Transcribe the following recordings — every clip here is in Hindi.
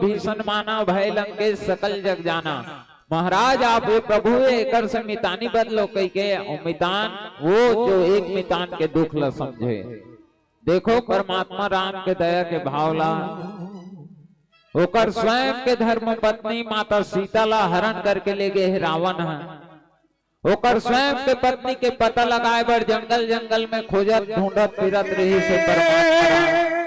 भीषण माना भय लंकेश सकल जग जाना। महाराज आप ये प्रभु एकर से मितानी बदलो कई के मितान वो जो एक मितान के दुख ल समझे। देखो परमात्मा राम के दया के भावला होकर स्वयं के धर्म पत्नी माता सीता ला हरण करके ले गए रावण है। होकर स्वयं के पत्नी के पता लगाए बर जंगल जंगल में खोजत ढूंढत फिरत रही से परमात्मा।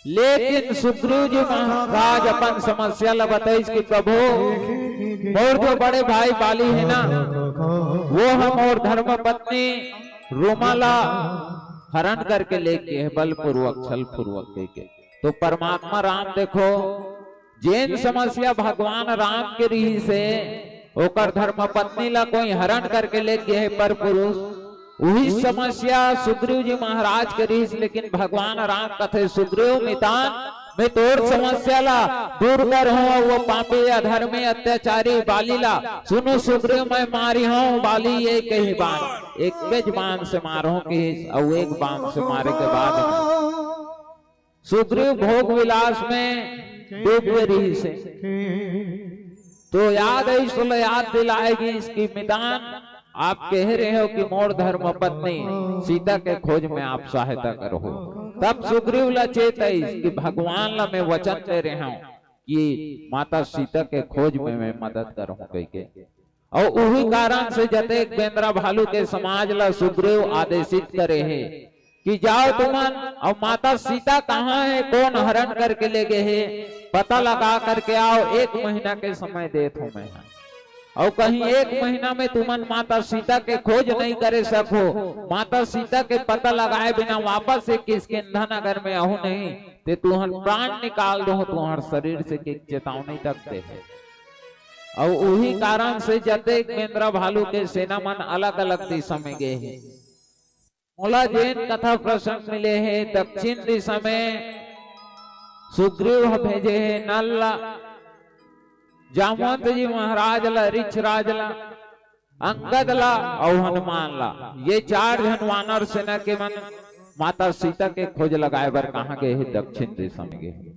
लेकिन सुग्रीव जी महाराज अपन समस्या ला बताइस कि प्रभु मोर जो बड़े भाई बाली है ना वो हम और धर्म पत्नी रोमाला हरण करके लेके है बलपूर्वक छल पूर्वक लेके। तो परमात्मा राम देखो जैन समस्या भगवान राम के रही से ओकर धर्म पत्नी ला कोई हरण करके लेके है पर पुरुष वही समस्या सुग्रीव जी महाराज के रही। लेकिन भगवान राम कथे सुग्रीव मितान मैं तोर समस्या ला दूर कर हूँ वो पापी अधर्मी अत्याचारी बाली ला। सुनो सुग्रीव मैं मारी हूँ बाली एक ही बाण एक बेज बाण से मारो कि और एक बाण से मारे के बाद सुग्रीव भोग विलास में डूब रही से। तो याद है इसको याद दिलाएगी इसकी मितान आप कह रहे हो कि मोर धर्म पत्नी सीता के खोज में आप सहायता करो। तब सुग्रीव ला चेताई कि भगवान ला मैं वचन दे रहा हूँ कि माता सीता के खोज में मैं मदद करूँ कह के। और उही कारण से जते बेंद्रा भालू के समाज ला सुग्रीव आदेशित करे है कि जाओ तुमन और माता सीता कहाँ है कौन हरण करके ले गए है पता लगा करके आओ। 1 महीना के समय देत हूँ मैं और कहीं 1 महीना में तुमन माता सीता के खोज नहीं करे सको माता सीता के पता लगाए बिना वापस से किसकिंधा नगर में आहू नहीं ते तुहन प्राण निकाल दो तुहर शरीर से के चेतावनी तक दे। और उही कारण से जते बेंद्रा भालू के सेना मन अलग अलग दिशा में गए हैं। मोला जैन कथा प्रसंग मिले हैं दक्षिण दिशा में सुग्रीव भेजे है नल जामवंत जी महाराज ला रिछ राज ला अंगद ला और हनुमान ला ये 4 जन वानर सेना के मन माता सीता के खोज लगाए बर कहाँ गए है दक्षिण दिशा में गए।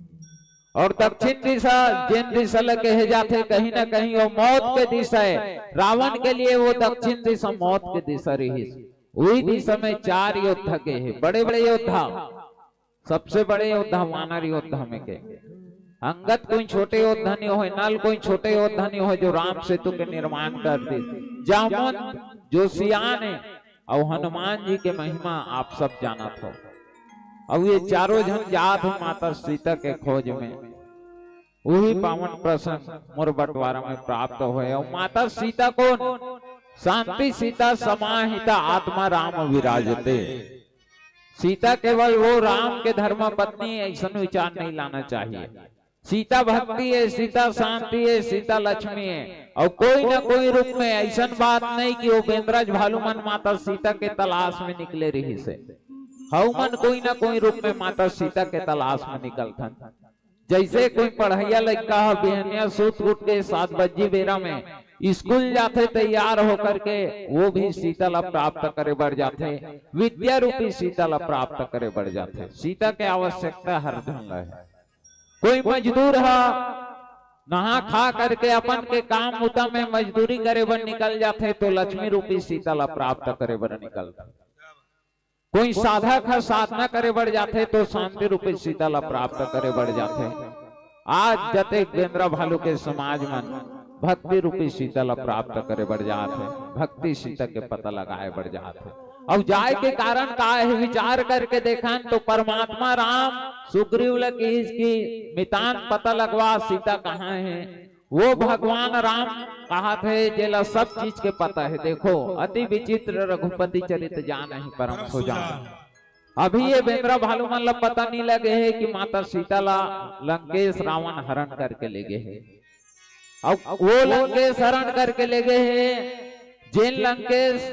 और दक्षिण दिशा जिन दिशा लगे है जाते कहीं ना कहीं वो मौत के दिशा है। रावण के लिए वो दक्षिण दिशा मौत के दिशा रही। वही दिशा में 4 योद्धा के हैं बड़े बड़े योद्धा। सबसे बड़े योद्धा वानर योद्धा में के अंगद कोई छोटे योद्धा नहीं हो नल कोई छोटे योद्धा नहीं हो जो राम सेतु के निर्माण कर दे। जामवंत जो सियान है और हनुमान जी के महिमा आप सब जाना था। अब ये 4 जन जात माता सीता के खोज में वही पावन प्रसंग मोर बंटवारा में प्राप्त हुए। और माता सीता कौन शांति सीता समाहिता आत्मा राम विराजते। सीता केवल वो राम के धर्म पत्नी ऐसा विचार नहीं लाना चाहिए। सीता भक्ति है सीता शांति है सीता लक्ष्मी है। और कोई ना कोई रूप में ऐसा बात नहीं कि वो बेंद्रज भालूमन माता सीता के तलाश में निकले रही से हनुमान कोई ना कोई रूप में माता सीता के तलाश में निकलता। जैसे कोई पढ़ैया लड़का बेहनिया सूत उठ के 7 बजे बेरा में स्कूल जाते तैयार होकर के वो भी सीता ला प्राप्त करे बढ़ जाते विद्या रूपी सीता ला प्राप्त करे बढ़ जाते। सीता के आवश्यकता हर ढंग है। कोई मजदूर है नहा खा करके अपन के काम उता में मजदूरी करे बढ़ निकल जाते तो लक्ष्मी रूपी सीता ला प्राप्त करे बढ़ निकलता। कोई साधक है साधना करे बढ़ जाते तो शांति रूपी सीता ला प्राप्त करे बढ़ जाते। आज जते बेंद्रा भालू के समाज में भक्ति रूपी सीता ला प्राप्त करे बढ़ जाते भक्ति सीता के पता लगाए बढ़ जाते। अब जाए के कारण का है विचार करके देखा तो परमात्मा राम सुग्रीव की इसकी मितान पता लगवा सीता कहाँ है वो भगवान राम कहा थे जेला सब चीज के पता है। देखो अति विचित्र रघुपति चरित जान ही परम सो जान। अभी ये बेंद्रा भालू मन ला पता नहीं लगे है कि माता सीता ला लंकेश रावण हरण करके ले गए है। अब वो लंकेश हरण करके ले गए है। जिन लंकेश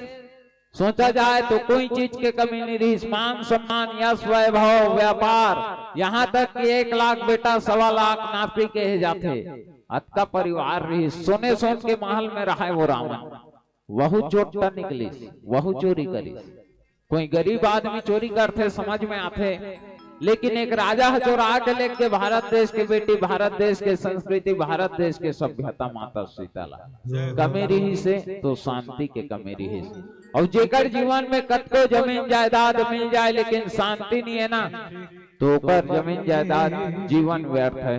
सोचा जाए तो कोई चीज के कमी नहीं रही। मान सम्मान यश वैभव व्यापार यहाँ तक कि 1 लाख बेटा 1.25 लाख नापी के जाते अतका परिवार रही। सोने सोन के महल में रहा है वो रावण। वहु चोटा निकली वहु चोरी करी। कोई गरीब आदमी चोरी करते समझ में आते लेकिन एक राजा चोरा के लेके भारत देश के बेटी, भारत देश के संस्कृति, भारत देश के सभ्यता माता सीता ला कमी रही से तो शांति के कमी रही से। और जेकर जीवन में कतको जमीन जायदाद मिल जाए लेकिन शांति नहीं है ना, तो ओकर जमीन जायदाद जीवन व्यर्थ है।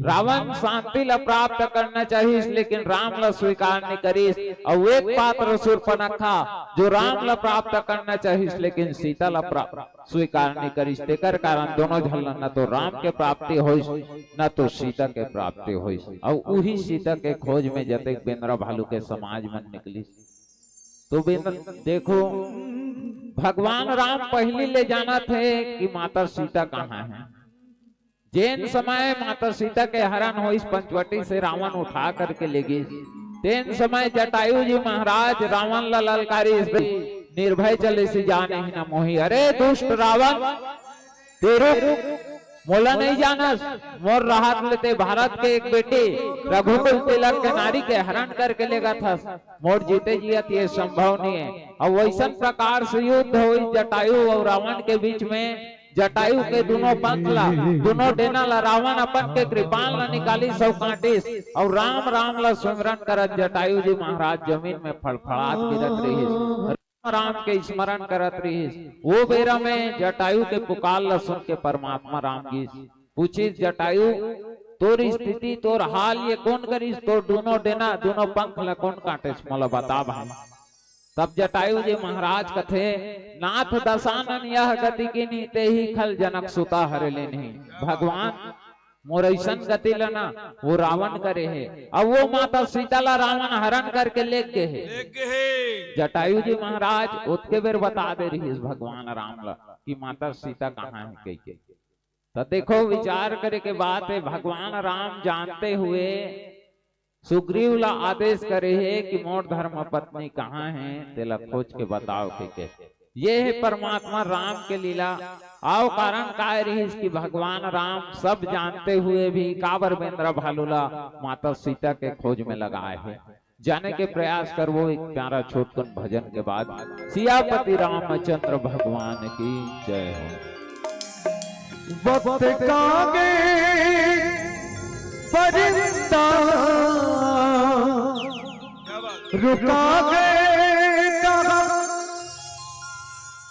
रावण शांति ला प्राप्त करना चाहिए लेकिन राम ला स्वीकार नहीं करीस। और एक पात्र शूर्पणखा जो राम ला प्राप्त करना चाहिए लेकिन सीता ला स्वीकार नहीं करीस। तेकर कारण दोनों झल न तो राम के प्राप्ति होइस न तो सीता के प्राप्ति होइस। और उही सीता के खोज में जते बेंद्रा भालू के समाज में निकली। तो देखो भगवान राम पहले ले जाना थे कि माता सीता कहाँ है। जैन समय माता सीता के हरण हो इस पंचवटी से रावण उठा करके ले गई। तेन समय जटायु जी महाराज रावण ला ललकारी निर्भय चले से जाने ही न मोही। अरे दुष्ट रावण तेरे मोला नहीं जाना, मोर राहत लेते भारत के एक बेटे रघुकुल तिलक के नारी के हरण करके लेगा था। मोर जीते जियत ये संभव नहीं है। और वैसा प्रकार से युद्ध हुई जटायु और रावण के बीच में। जटायु के दोनों पंख ला, दोनों डेना ला रावण अपन के कृपाल ला निकाली सौ काटिस। और राम राम ला सुमिरन करत जटायु जी महाराज जमीन में फड़फड़ात गिरत रही। राम के स्मरण करत रही। वो बेरा में जटायु के पुकार ला सुन के परमात्मा राम जी पूछी, जटायु तोर स्थिति तोर हाल ये कौन करीस? तोर दोनों डेना दोनों पंख ला कौन काटिस? मोला बता भाई। तब जटायु जी महाराज कथे, नाथ दशानन यह गति की नीते ही खल जनक सुता हरे ले नहीं। भगवान मोर ऐसन गति लना वो रावण करे है। अब वो माता सीता ला रावण हरण करके ले गए है। जटायु जी महाराज उसके बेर बता दे रही भगवान राम ला कि माता सीता कहाँ है कह के। तो देखो विचार करे के बात है। भगवान राम जानते हुए सुग्रीव ला आदेश करे है कि मोर धर्म पत्नी कहाँ है तेला खोज के बताओ के। ये है परमात्मा राम के लीला। आओ कारण का रही कि भगवान राम सब जानते हुए भी काबर बेंद्रा भालूला माता सीता के खोज में लगाए हैं। जाने के प्रयास कर वो एक प्यारा छोटकन भजन के बाद सियापति रामचंद्र भगवान की जय हो। वक्त कागे परिंदा रुका गए कहा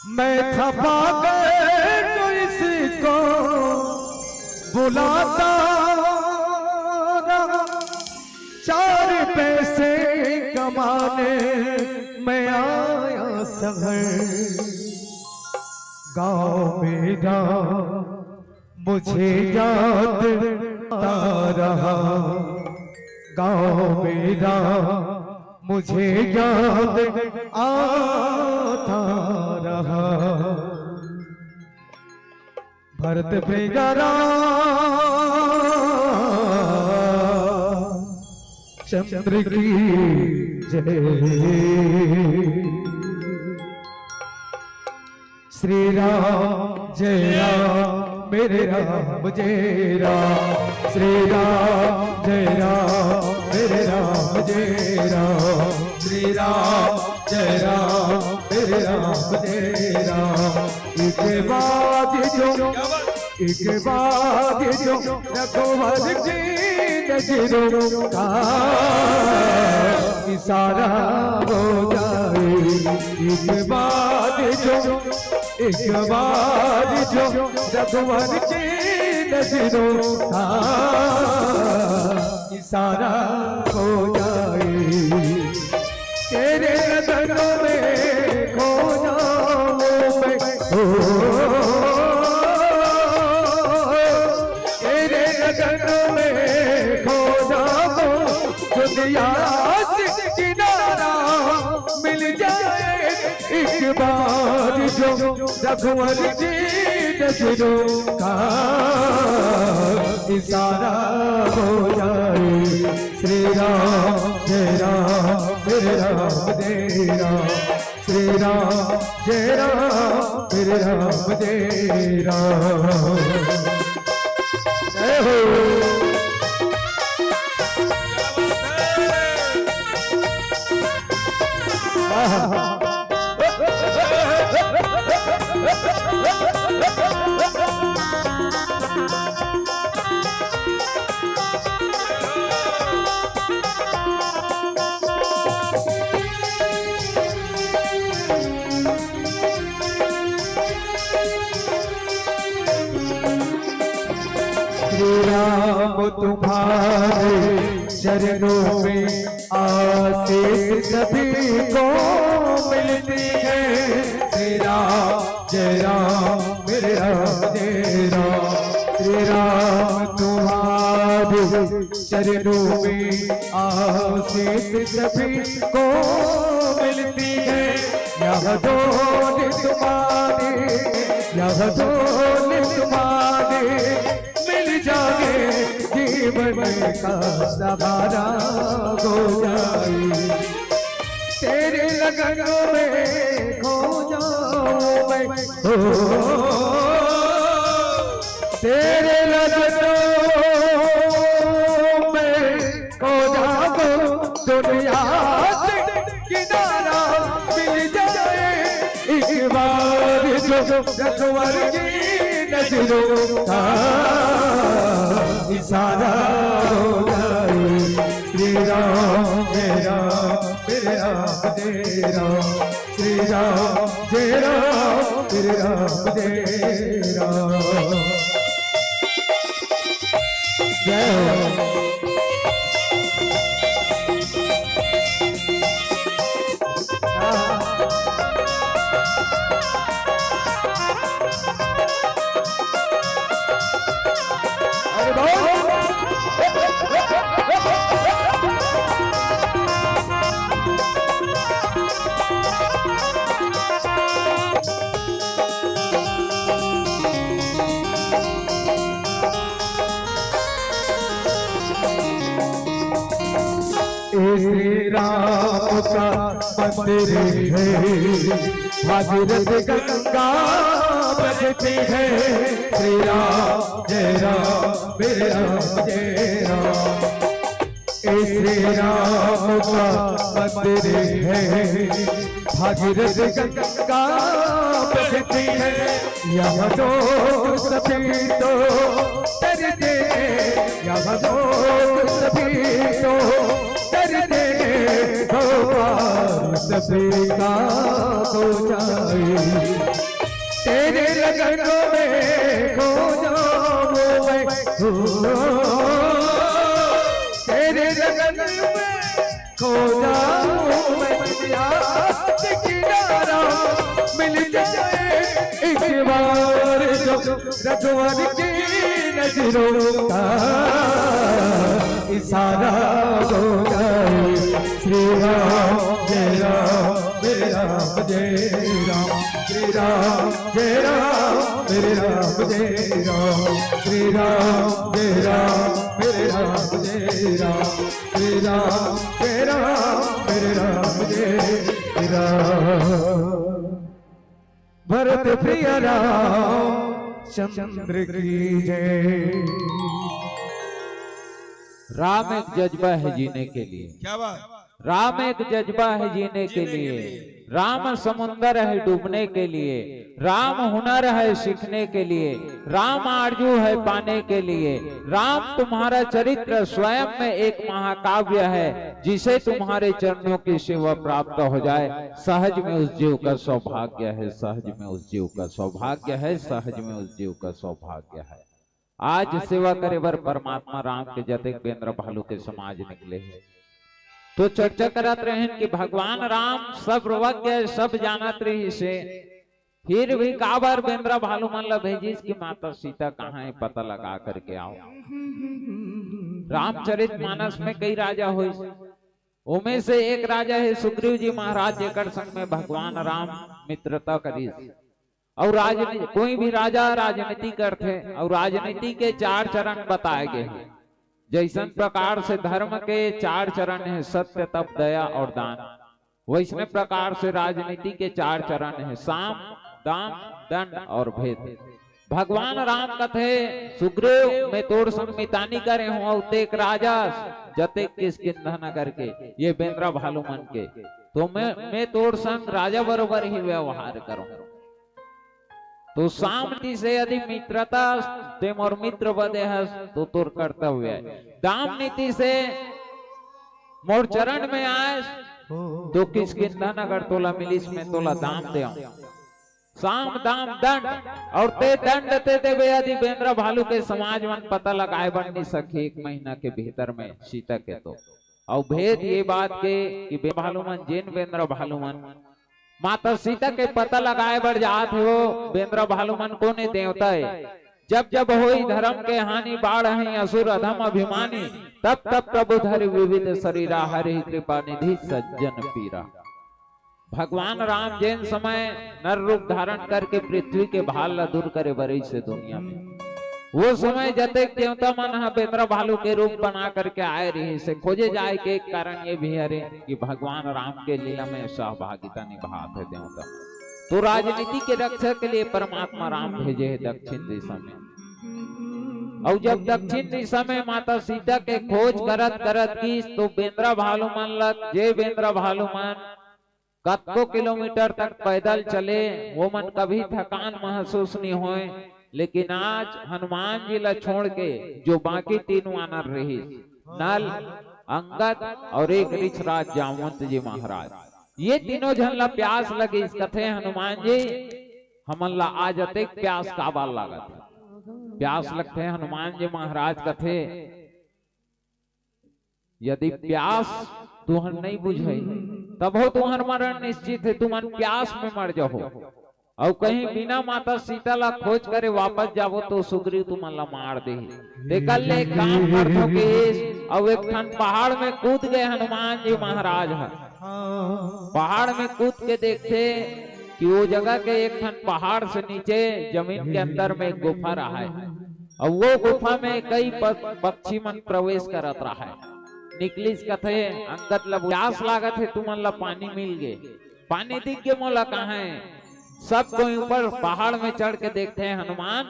मैं थपा गए तो इसको बुलाता रहा। चार पैसे कमाने मैं आया शहर। गाँव मेरा मुझे याद रहा। गाँव मेरा मुझे याद आता रहा। भरत बेगारा चंद्र की जय। श्री राम जय राम मेरे राम जय राम। श्री राम जय राम मेरे राम जय राम। श्री राम जय राम मेरे राम जय राम। एक बाद जो रघुवर जी नजरों का इशारा हो जाए। एक बाद जो रघुवर जी नजरों का इशारा हो जाए। तेरे नजरों में खो जाऊं मैं। तेरे नजरों में खो जाऊं। दुनिया से किनारा मिल जाए एक बार जो रघुवर जी नजरों का इशारा हो जाए। श्री राम जय राम मेरे राम जय राम। श्री राम जय राम मेरे राम जय राम। जय हो। श्री राम तुम्हारे चरणों में आशीष सभी को मिलती है। श्री राम जय राम मेरे राम जय राम। श्री राम तुम्हारे चरणों में आशीष सभी को मिलती है। यह डोल तुम्हारे, यह डोल तुम्हारे मिल जाए जीवन का सहारा हो जाए। तेरे लगन में खो जाऊं मैं, तेरे लगन में खो जाऊं। दुनिया से किनारा मिल जाए एक बार जो रखवर की नजरों का इशारा हो जाए। श्री राम जय राम मेरे राम जय राम। श्री राम जय राम मेरे राम जय राम। जय श्री राम का मंदिर है, भागीरथ गंगा बहती है। श्री राम जय राम मेरे राम जय राम। श्री राम का मंदिर है, भागीरथ गंगा बहती है। यहाँ तो सभी तो डरते, यहाँ तो सभी तो डरते हो सभी का हो जाए। तेरे लगन में खो जाऊं मैं, तेरे लगन में खो जाऊं मैं। किनारा मिल जाए एक बार जो रखवर की नजरों का इशारा हो जाए। श्री राम जय राम मेरे राम जय राम। श्री राम जय राम मेरे राम जय राम। श्री राम जय राम मेरे राम जय राम। श्री राम जय राम मेरे राम जय राम। भरत प्रिय राम चंद्र की जय। राम एक जज्बा है जीने के लिए। क्या बात? राम एक जज्बा है जीने के लिए। राम समुंदर है डूबने के लिए। राम हुनर है सीखने के लिए। राम आरजू है पाने के लिए। राम तुम्हारा चरित्र स्वयं में एक महाकाव्य है, जिसे तुम्हारे चरणों की सेवा प्राप्त हो जाए सहज में उस जीव का सौभाग्य है। सहज में उस जीव का सौभाग्य है। सहज में उस जीव का सौभाग्य है। आज सेवा करे बर परमात्मा राम के जते बेंद्र भालू के समाज निकले हैं, तो चर्चा करत रहे कि भगवान राम सर्वज्ञ सब जानत रही से, फिर भी काबर बेंद्र भालू मन ला भेजिस की माता सीता कहाँ है पता लगा करके आओ। रामचरित मानस में कई राजा हुए, उनमें से एक राजा है सुग्रीव जी महाराज, जेकर संग में भगवान राम मित्रता करी। और राजनीति, कोई भी राजा राजनीति करते और राजनीति के 4 चरण बताए गए हैं। जैसन प्रकार से धर्म के 4 चरण है, सत्य तप दया और दान, वैसने प्रकार से राजनीति के 4 चरण है, साम दाम दंड और भेद। भगवान राम कथे सुग्रीव में तोड़ संग मितानी करे हूँ तेक राजा जते किसकिंधा न करके ये बेंद्रा भालू मन के, तो मैं तोड़ संग राजा बरोबर ही व्यवहार करूं। तो सामती से यदि मित्रता ते मोर मित्र बदे हस तो तोर कर्तव्य है। दाम नीति से मोर चरण में आए तो किसकिंधा न कर तोला मिलिस में तोला दाम दे। साम दाम दंड और ते दंड ते देवे यदि बेंद्र भालू के समाज मन पता लगाए बन नहीं सके 1 महीना के भीतर में सीता के तो और भेद ये बात के कि बे भालू मन जेन बेंद्र भालू मन माता सीता के पता लगाए बढ़ जात हो बेंद्र भालू मन को ने देवता है जब जब होई धर्म के हानि बाढ़ है असुर अधम अभिमानी तब तब प्रभु धरि विविध शरीरा हरि कृपा निधि सज्जन पीरा। भगवान राम जैन समय नर रूप धारण करके पृथ्वी के भाल ला दूर करे बरई से दुनिया में वो समय जते देवता मन बेंद्र भालू के रूप बना करके आए रही से खोजे जाए के एक कारण ये भी है कि भगवान राम के लीला में सहभागिता निभाते है देवता तो राजनीति के रक्षा के लिए परमात्मा राम भेजे है दक्षिण दिशा में और जब दक्षिण दिशा में माता सीता के खोज करत करत की तो बेंद्र भालू मन लग जे बेंद्र भालू मन कतको किलोमीटर तक पैदल चले वो मन कभी थकान महसूस नहीं होए लेकिन आज हनुमान जी ला छोड़ के जो बाकी 3 वानर रही नल अंगद और एक ऋषराज जामवंत जी महाराज ये तीनों जन ला प्यास लगी इस कथे हनुमान जी हमन ला आज अतेक प्यास काबा लागत प्यास लगते हनुमान जी महाराज कथे यदि प्यास तुहर नहीं बुझे तब हो तुम्हार मरण निश्चित है तुम प्यास में मर जाओ और कहीं बिना माता सीता ला खोज करे वापस जाओ तो सुग्रीव तुम्हारा मार दे देखल ले काम करतो के और एक ठन पहाड़ में कूद गए हनुमान जी महाराज पहाड़ में कूद के देखते कि वो जगह के एक ठन पहाड़ से नीचे जमीन के अंदर में एक गुफा रहा है और वो गुफा में कई पक्षी मन प्रवेश करत रहा है निकली कथे अंगद ला प्यास लागत है तुमन ला पानी मिल गए पानी दिख के मोला कहाँ है सब कोई ऊपर पहाड़ में चढ़ के देखते हैं हनुमान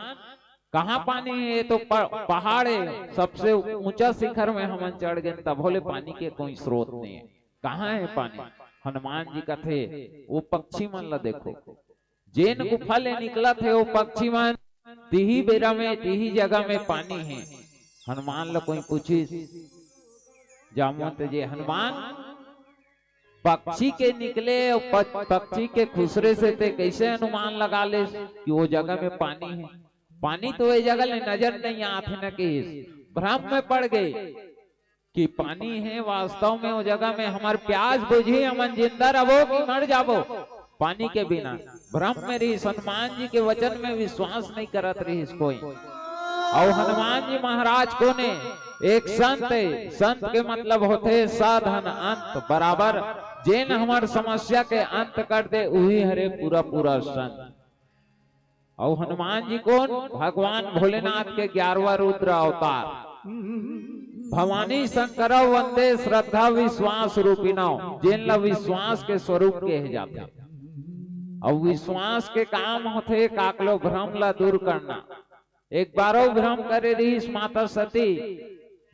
कहाँ पानी है ये तो पहाड़ है सबसे ऊंचा शिखर में हम चढ़ गए तब बोले पानी के कोई स्रोत नहीं है कहाँ है पानी हनुमान जी कथे वो पक्षी मन ला देखो जेन गुफा ले निकला थे वो पक्षी मन तिही बेरा में तिही जगह में पानी है हनुमान ला कोई पूछी जामवंत जी हनुमान पक्षी के निकले और पक्षी के खुसरे से ते कैसे अनुमान लगा ले कि वो जगह में पानी है पानी तो ये जगह नजर नहीं आते न कि भ्रम में पड़ गए कि पानी है वास्तव में वो जगह में हमार प्यास बुझी हम जिंदा रहो कि मर जाबो पानी के बिना भ्रम में रही हनुमान जी के वचन में विश्वास नहीं करत रही कोई और हनुमान जी महाराज को ने एक संत है संत के मतलब होते साधन अंत बराबर जेन हमार समस्या के अंत कर दे वही हरे पूरा पूरा संत और हनुमान जी कौन भगवान भोलेनाथ के 11वां रुद्र अवतार भवानी शंकर वंदे श्रद्धा विश्वास रूपिणो जेन ला विश्वास के स्वरूप कहे जाते और विश्वास के काम होते काकलो भ्रम ला दूर करना एक बारो भ्रम करे रही माता सती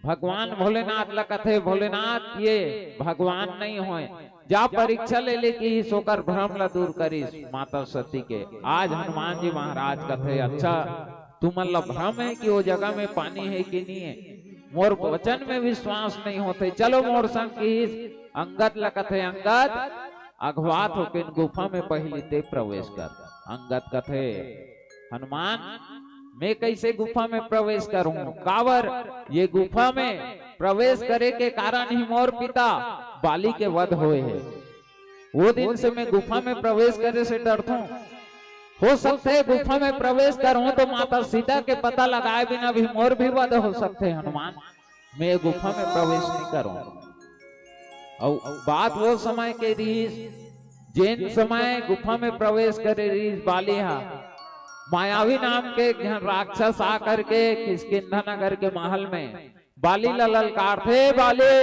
भगवान भोलेनाथ ला कथे भोलेनाथ ये भगवान नहीं होए जा परीक्षा ले ले कि सोकर भ्रम ला दूर करी माता सती के आज हनुमान जी महाराज कथे अच्छा तुम ला भ्रम है कि वो जगह में पानी है कि नहीं है मोर वचन में विश्वास नहीं होते चलो मोर संग की अंगद ला कथे अंगद अघवात होके गुफा में पहले ते प्रवेश कर अंगद कथे हनुमान मैं कैसे गुफा में प्रवेश करूं कावर ये गुफा में प्रवेश करे के कारण ही मोर पिता बाली के वध हुए हैं वो दिन से मैं गुफा में प्रवेश करे से डरता हूं हो सकते है गुफा में प्रवेश करूं तो माता सीता के पता लगाए बिना भी मोर भी वध हो सकते हैं हनुमान मैं गुफा में प्रवेश नहीं करूं और बात वो समय के रीस जिन समय गुफा में प्रवेश करे रीस बाली मायावी नाम के राक्षस आकर के किष्किंधा नगर के महल में बाली ललकार थे बाली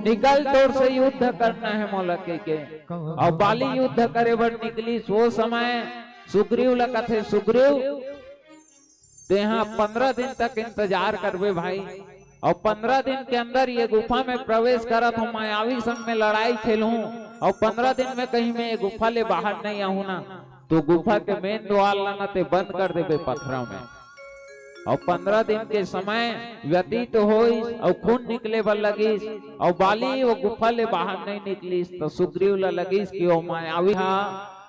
निकल तोर से युद्ध करना है मौलके के और बाली युद्ध करे बड़ निकली सो समय सुग्रीव लगा थे सुग्रीव तेहा 15 दिन तक इंतजार करवे भाई और 15 दिन के अंदर ये गुफा में प्रवेश करा तो मायावी संग में लड़ाई खेलूं और 15 दिन में कहीं मैं ये गुफा ले बाहर नहीं आऊं ना तो गुफा के मेन द्वार लाना ते बंद कर देवे पत्थरों में और 15 दिन के समय व्यतीत होई और खून निकले बल लगी और बाली वो गुफा ले बाहर नहीं निकली तो सुग्रीव ला लगी कि वो मायावी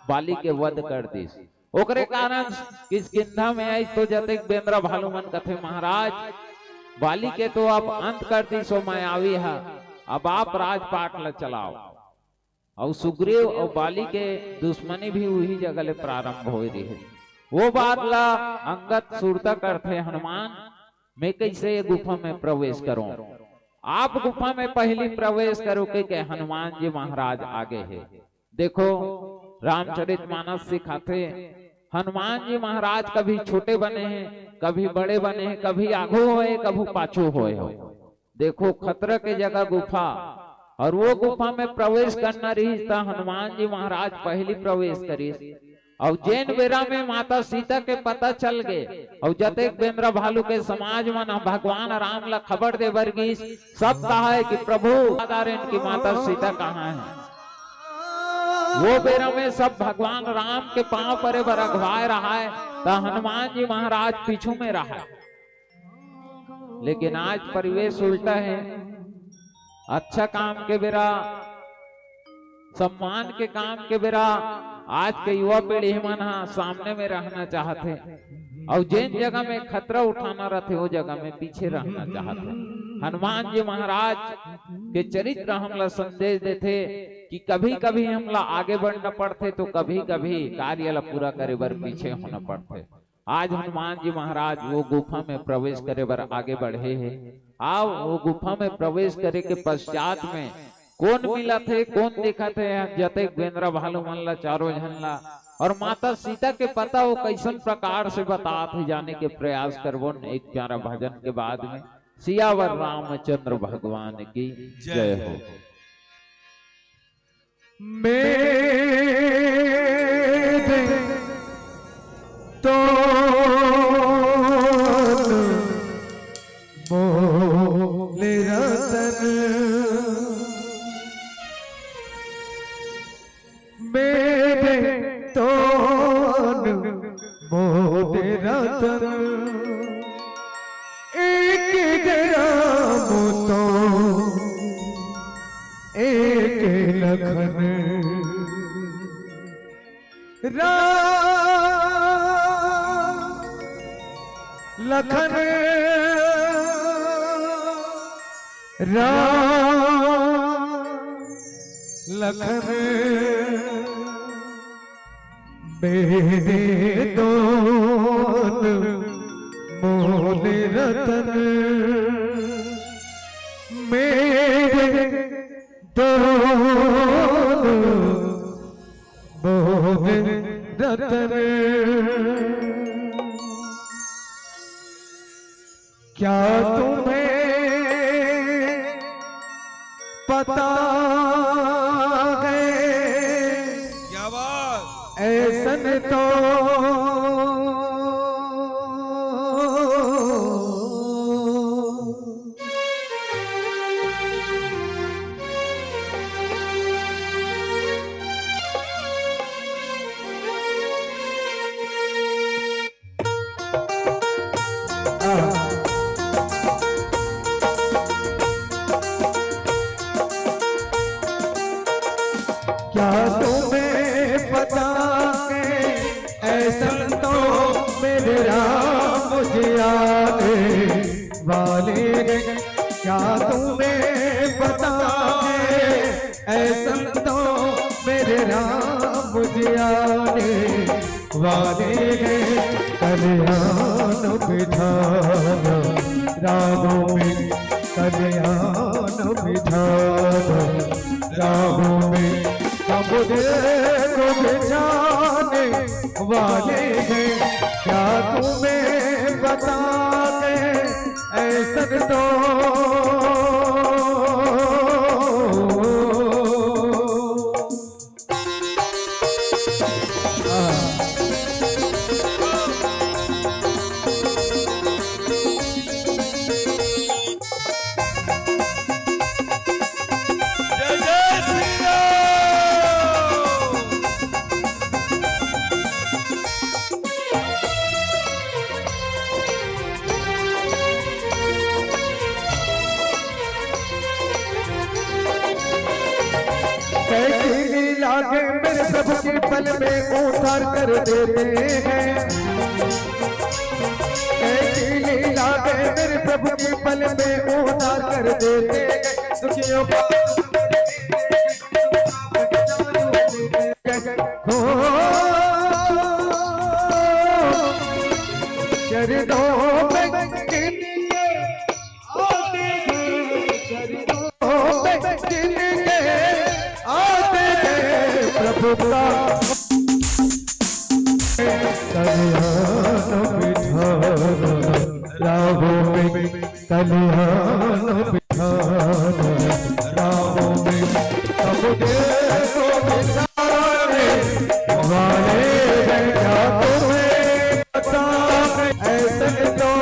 बाली के वध कर दी। ओकरे कारण किष्किंधा में आई तो जतेक बेंद्र भालू मन कथे महाराज बाली के तो अब अंत कर दी सो मायावी है, अब आप राजपाट ल चलाओ। और सुग्रीव और बाली के दुश्मनी भी वही जगह ले प्रारंभ हो रही है। वो बात ला अंगद सुरता करते हनुमान मैं कैसे ये गुफा में प्रवेश करूं, आप गुफा में पहली प्रवेश करो के हनुमान जी महाराज आगे है। देखो रामचरितमानस सिखाते हनुमान जी महाराज कभी छोटे बने हैं, कभी बड़े बने हैं, कभी आगू होए कभी पाछू होए हो। देखो खतरा के जगह गुफा और वो गुफा में प्रवेश करना रही था हनुमान जी महाराज पहली प्रवेश करी। और जैन बेरा में माता सीता के पता चल गए और जतेक बेंद्र भालू के समाज में भगवान राम ला खबर दे वर्गीस सब कहा है कि प्रभु इनकी माता सीता कहाँ है। वो बेरा में सब भगवान राम के पांव पर रखवाए रहा है तो हनुमान जी महाराज पीछू में रहा है। लेकिन आज परिवेश उल्टा है, अच्छा काम के बेरा सम्मान के काम के बेरा आज के युवा पीढ़ी मन सामने में रहना चाहते और जिन जगह में खतरा उठाना रहते वो जगह में पीछे रहना चाहते। हनुमान जी महाराज के चरित्र हमला संदेश देते कि कभी कभी हमला आगे बढ़ना पड़ते तो कभी कभी कार्य ला पूरा करे बर पीछे होना पड़ते। आज हनुमान जी महाराज वो गुफा में प्रवेश करे बर आगे बढ़े हैं। आओ वो गुफा में प्रवेश करे के पश्चात में कौन मिला थे कौन देखा थे जते बेंद्र भालू मन ला चारों जन ला और माता सीता के पता वो कैसन प्रकार से बताते जाने के प्रयास करवो। एक प्यारा भजन के बाद में सियावर रामचंद्र भगवान की जय हो। मेरे तो मोले रतन मेरे तो मोले रतन एक ग्राम तो एक लखन लखन लखन मेरे दोन मोले रतन मेरे दोन मोले रतन। क्या तुम्हें पता है क्या बात ऐसन तो क्या तुम्हें पता है ऐसा तो मेरे राम मुझे आने वाले हैं। क्या तुम्हें पता है ऐसा तो मेरे राम मुझे आने वाले हैं। कल्याण विधान रामों में कल्याण विधान रामों में मुझे जाने वाले हैं। क्या तुम्हें बता दे ऐसा तो लागे मेरे प्रभु की पल में उतार कर देते हैं। ऐसी लीला के मेरे प्रभु की पल में उतार कर देते हैं। दुखियों को चरणों में किनके आते हैं, चरणों में किनके आते हैं प्रभु का कल्याण बिठाना, राहों में कल्याण बिठाना, राहों में सब देखो बिठाने वाले हैं। क्या तुम्हें पता है ऐसे तो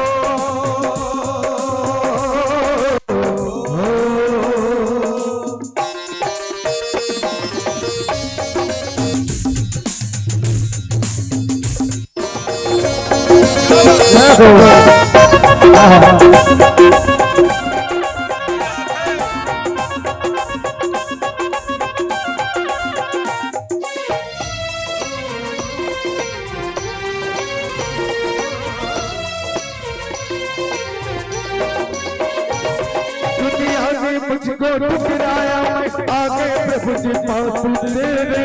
मुझको ठुकराया मैं आगे प्रभु जी पास तेरे।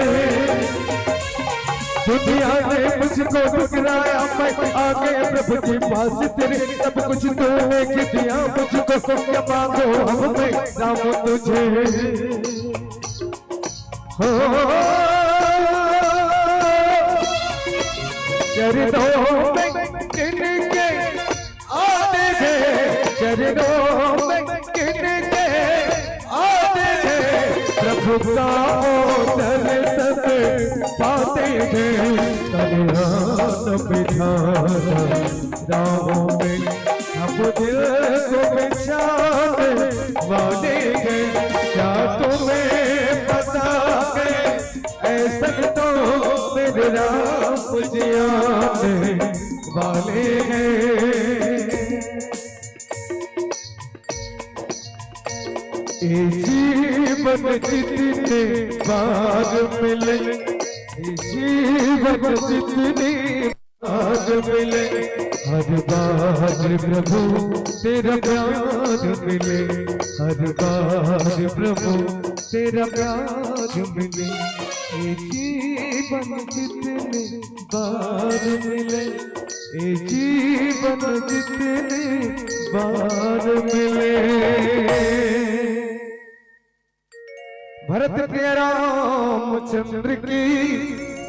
दुनिया ने मुझको ठुकराया मैं आगे प्रभु जी पास तेरे। सब कुछ तूने दिया मुझको, क्या मांगो हमें राम तुझे। हो चरणों में किनके आते हैं, चरणों में किनके आते हैं प्रभु का दर्शन पाते हैं। कल्याण बिठाना, राहों में हम दिल को बिछाने वाले हैं। क्या तुम्हें पता है ऐसा तो मेरे राम जी आने वाले हैं। जीवन जितने बार मिले, जीवन जितने बार मिले, हर बार प्रभु तेरा प्यार मिले, हर बार प्रभु तेरा प्यार मिले। जीवन जितने बार मिले, जीवन जितने बार मिले। भरत प्रिय रामचंद्र की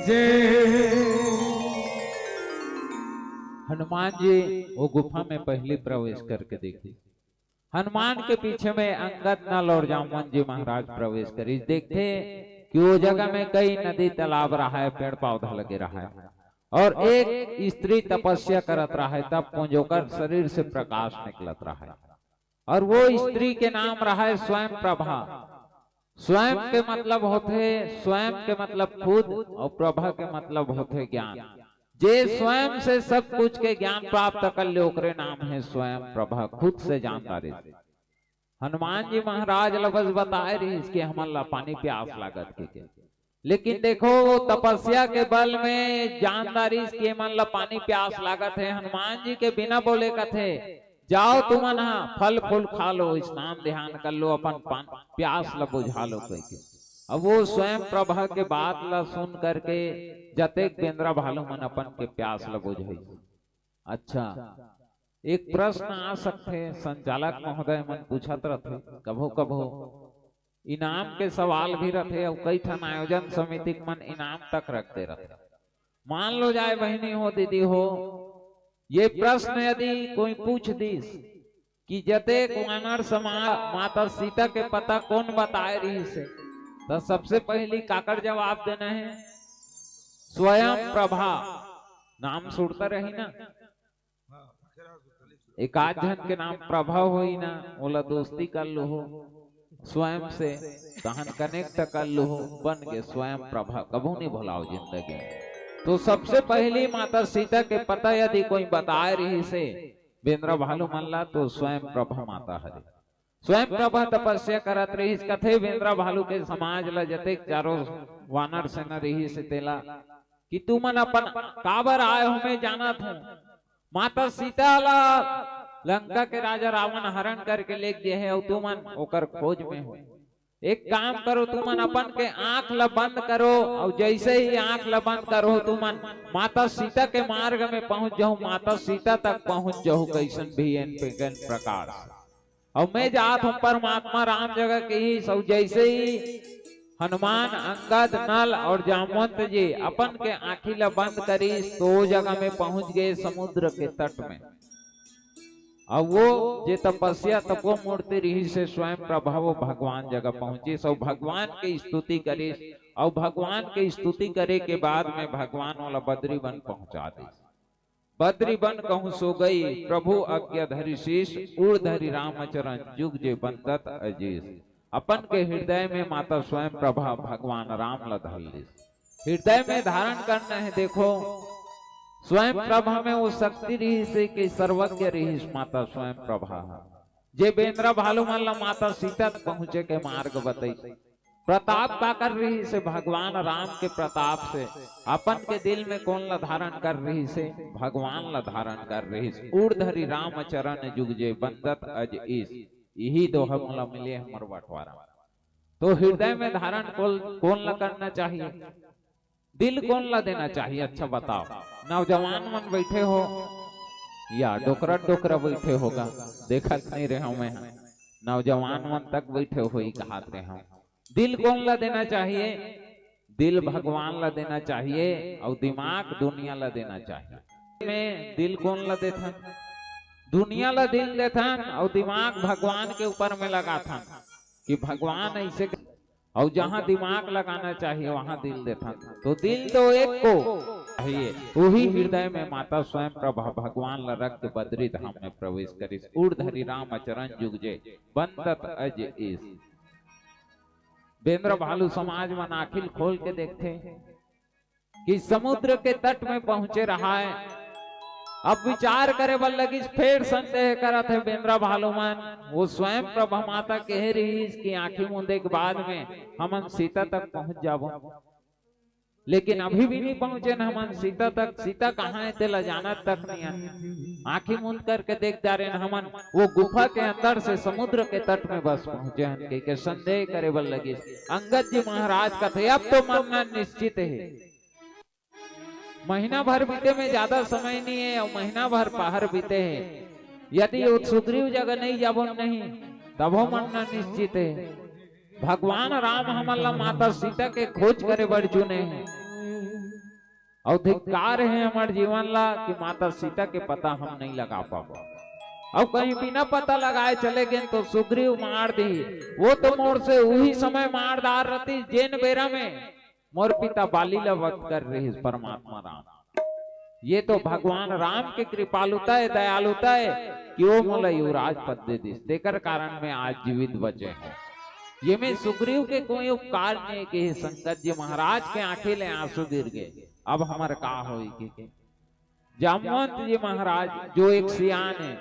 जय। हनुमान जी वो गुफा में पहले प्रवेश करके देखी। हनुमान के पीछे में अंगद, नल और जामवन जी महाराज प्रवेश करी। देखते कि वो जगह में कई नदी तालाब रहा है, पेड़ पौधा लगे रहा है और एक स्त्री तपस्या करत रहा है। तब पुंजोकर शरीर से प्रकाश निकलत रहा है और वो स्त्री के नाम रहा है स्वयं प्रभा। स्वयं के मतलब होते, स्वयं के मतलब खुद और प्रभा के मतलब होते ज्ञान। जे स्वयं से सब कुछ के ज्ञान प्राप्त कर ले ओकरे नाम है स्वयं प्रभा, खुद से जानकारी। हनुमान जी महाराज लफ्ज बताए रही इसके हमला पानी प्यास लागत के, लेकिन देखो वो तपस्या के बल में जानदारी के मन ला पानी प्यास लागत है। हनुमान जी के बिना बोले कथे जाओ तुमन फल फूल खा लो, स्नान ध्यान कर लो, अपन प्यास ला बुझा लो कह। अब वो स्वयं प्रभा के बात ला सुन करके जतेक बेंद्रा भालू मन अपन के प्यास ला बुझाई। अच्छा एक प्रश्न आ सकते संचालक महोदय मन पूछत रहते, कभो कभो इनाम के सवाल भी रहते और कई ठन आयोजन समिति मन इनाम तक रखते रहते। मान लो जाए बहनी हो, दीदी हो, ये प्रश्न यदि कोई पूछ दीस कि जतेक वानर समाज माता सीता के पता कौन बताए रही से, तो सबसे पहली काकर जवाब देना है स्वयं प्रभा। नाम सुनता रही ना, एक आध जन के नाम प्रभा होई ना, बोला दोस्ती कर लो हो स्वयं से, तहन कनेक्ट कर लो हो, बन के स्वयं प्रभा। कबू नहीं भुलाओ जिंदगी में। तो सबसे पहली माता सीता के पता यदि कोई बताए रही से बेंद्रा भालू मल्ला तो स्वयं प्रभा माता हरे। स्वयं प्रभा तपस्या करत रही कथे बेंद्रा भालू के समाज ला जतेक चारों वानर सेना रही से तेला कि तू मन अपन काबर आए हो मैं जाना था माता सीता ला लंका के राजा रावण हरण करके ले गए है और तू मन ओकर खोज में हो। एक काम करो तू मन अपन के आंख ला बंद करो और जैसे ही आंख ला बंद करो तू मन माता सीता के मार्ग में पहुंच जाओ, माता सीता तक पहुंच जाओ कैसन भी प्रकार और मैं जात हूँ परमात्मा राम जगह के ही सब। जैसे ही हनुमान अंगद नल और जामवंत जी अपन के आंखी ला बंद करी तो जगह में पहुंच गए समुद्र के तट में। अब वो जे तपस्या तपो मूर्ति रही से स्वयं प्रभाव भगवान जगह पहुंचे सब भगवान की स्तुति करे और भगवान की स्तुति करे के बाद में भगवान वाला बद्री वन पहुंचा दे। बद्री वन कहूं सो गई प्रभु आज्ञा धरि शीश उड़ धरि रामचरण जुग जे बंदत अजीज। अपन के हृदय में माता स्वयं प्रभा भगवान राम लधल हृदय में धारण करना है। देखो स्वयं प्रभा में वो शक्ति रही से कि सर्वज्ञ रही माता स्वयं प्रभा जे बेंद्रा भालू मन माता सीता पहुंचे के मार्ग बताई। प्रताप का कर रही से भगवान राम के प्रताप से अपन के दिल में कौन ला धारण कर रही से भगवान ला धारण कर रही से उड़ धरी राम चरण जुग जे बंदत अज ईस। यही दो हमला मिले हमर बंटवारा। तो हृदय में धारण कौन ला करना चाहिए, दिल कौन ला देना चाहिए? अच्छा बताओ। नौजवान मन बैठे हो या डोकरा डोकरा बैठे होगा, देखत नहीं रहे मैं, नौजवान मन तक बैठे हो ही कहा रहे हो। दिल कौन ला देना चाहिए? दिल भगवान ला देना चाहिए और दिमाग दुनिया ला देना चाहिए। में दिल कौन ला देथन? दुनिया ला दिल देथन और दिमाग भगवान के ऊपर में लगा था कि भगवान ऐसे, और जहां दिमाग लगाना चाहिए वहां दिल देथन। तो दिल तो एक को चाहिए, वही हृदय में माता स्वयं प्रभा भगवान ला रख बद्री धाम में प्रवेश करी उड़ धरी राम चरण जुग जे बंदत अज ईस। बेंद्र भालू समाज मन आखिल खोल के देखते कि समुद्र के तट में पहुंचे रहा है। अब विचार करे बल लगी फिर संदेह करत है बेंद्रा भालू मन वो स्वयं प्रभा माता कह रही इसकी आंखें मूंदे के बाद में हमन सीता तक पहुंच जाबो, लेकिन अभी भी नहीं पहुंचे न हमन सीता तक। सीता कहाँ है तेला जाना तक नहीं है। आंखें मूंद करके देख जा रहे हमन वो गुफा के अंदर से समुद्र के तट में बस पहुंचे हैं के संदेह करे बल लगी। अंगद जी महाराज का थे अब तो मरना निश्चित है। महीना भर बीते में ज्यादा समय नहीं है और महीना भर पहर बीते हैं। यदि सुग्रीव जगह नहीं जाबो नहीं तबो मरना निश्चित है। भगवान राम हमला माता सीता के खोज करे बड़ चुने हैं और धिक्कार है हमारे जीवन ला कि माता सीता के पता हम नहीं लगा पाबो। और कहीं बिना पता लगाए चले गए तो सुग्रीव मार दी। वो तो मोर से वही समय मारदार रहती जेन बेरा में मोर पिता बाली ला वक्त कर रही परमात्मा राम। ये तो भगवान राम की कृपालुता है, दयालुता है कि वो मोला युवराज पद दे दी, देकर कारण में आज जीवित बचे हैं। ये में सुग्रीव के कोई उपकार नहीं कि संकट जी महाराज के आंखें ले आंसू गिर गए। अब हमारे का होगी? जामवंत जी महाराज जो एक सियान है,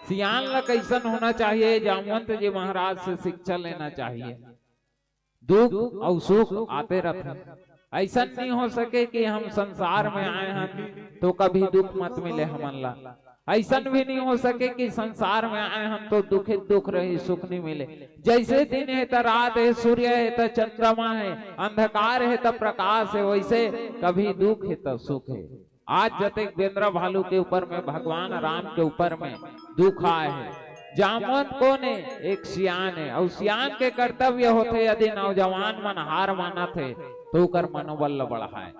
सियान ला कैसन होना चाहिए? जामवंत जी महाराज से शिक्षा लेना चाहिए। दुख और सुख आते रहते, ऐसा नहीं हो सके कि हम संसार में आए हैं तो कभी दुख मत मिले हमन ला। ऐसा भी नहीं हो सके कि संसार में आए हम तो दुख रहे सुख नहीं मिले। जैसे दिन है तो रात है, सूर्य है तो चंद्रमा है, अंधकार है तो प्रकाश है, वैसे कभी दुख है तो सुख है। आज जते बेंद्रा भालू के ऊपर में भगवान राम के ऊपर में दुख आए है। जामवंत कौन है? एक सियान है और सियान के कर्तव्य होते यदि नौजवान मन हार माना थे तो कर मनोबल बढ़ाए।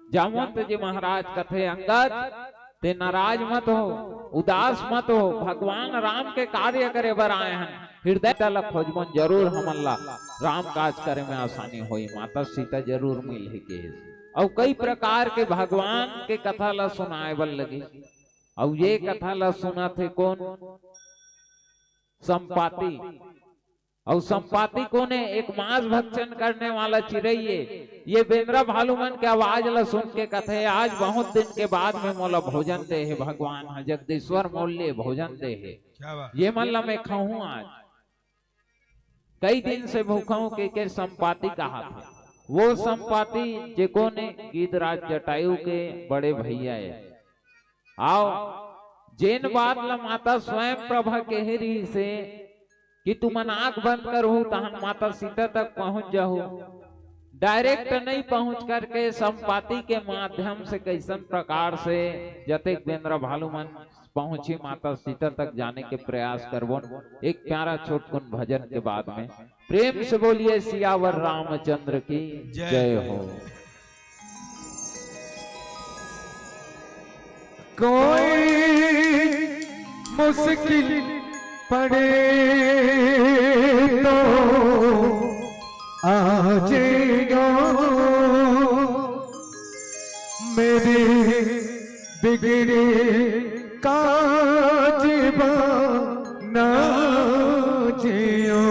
जामवंत जी महाराज कथे अंगद ते नाराज मत हो, उदास मत हो, भगवान राम के कार्य करे बर आए हैं। हृदय तलक खोजबन जरूर हमन ला राम काज करे में आसानी होई, माता सीता जरूर मिल के। और कई प्रकार के भगवान के कथा ला सुनाए बल लगी। और ये कथा ला सुना थे कौन? संपाति। और संपाति कौन है? एक मांस भक्षण करने वाला चिरैये। ये बेंद्रा भालू मन के आवाज ला सुन के कथे आज बहुत दिन के बाद में मोला भोजन दे है भगवान जगदीश्वर मोल्ले भोजन दे है। ये मन ला मैं खाऊं आज। कई दिन से भूखा हूं के संपाति कहा था। वो संपाति जेको ने गीतराज जटायु के बड़े भैया है। आओ जेन बात ला माता स्वयं प्रभा केहरी से कि तुम आंख बंद कर हो तहन माता सीता तक पहुंच जाओ। डायरेक्ट नहीं पहुंच करके संपाति के माध्यम से कैसन प्रकार से जतेक बेंद्र भालूमन पहुंची माता सीता तक जाने के प्रयास करबो। एक प्यारा छोटकुन भजन के बाद में प्रेम से बोलिए सियावर रामचंद्र की जय हो। कोई मुश्किल पड़े तो आजेगा मेरी बिगड़ी काज नाजियो।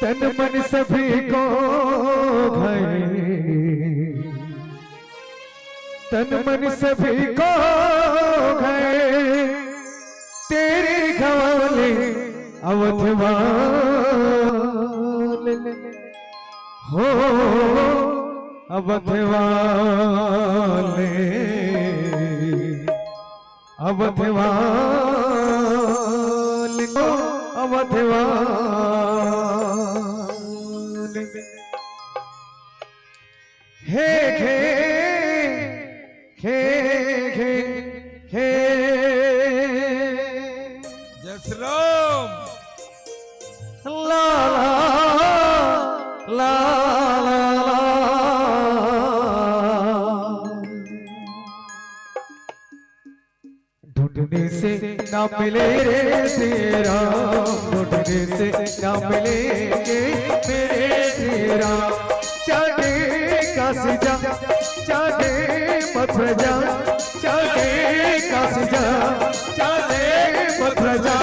तन मन सभी को घाये, तन मन सभी को घाये तेरे घवाले अवधवाले हो अवधवाले अवधवाले हो अवधवाले। हे खे खे खे खे जय श्री राम। ला ला ला ला ढूंढने से ना मिले रे तेरा, ढूंढने से ना मिलेंगे मेरे तेरा। चाहे काशी जा, चाहे मथुरा जा, चाहे काशी जा, चाहे मथुरा जा।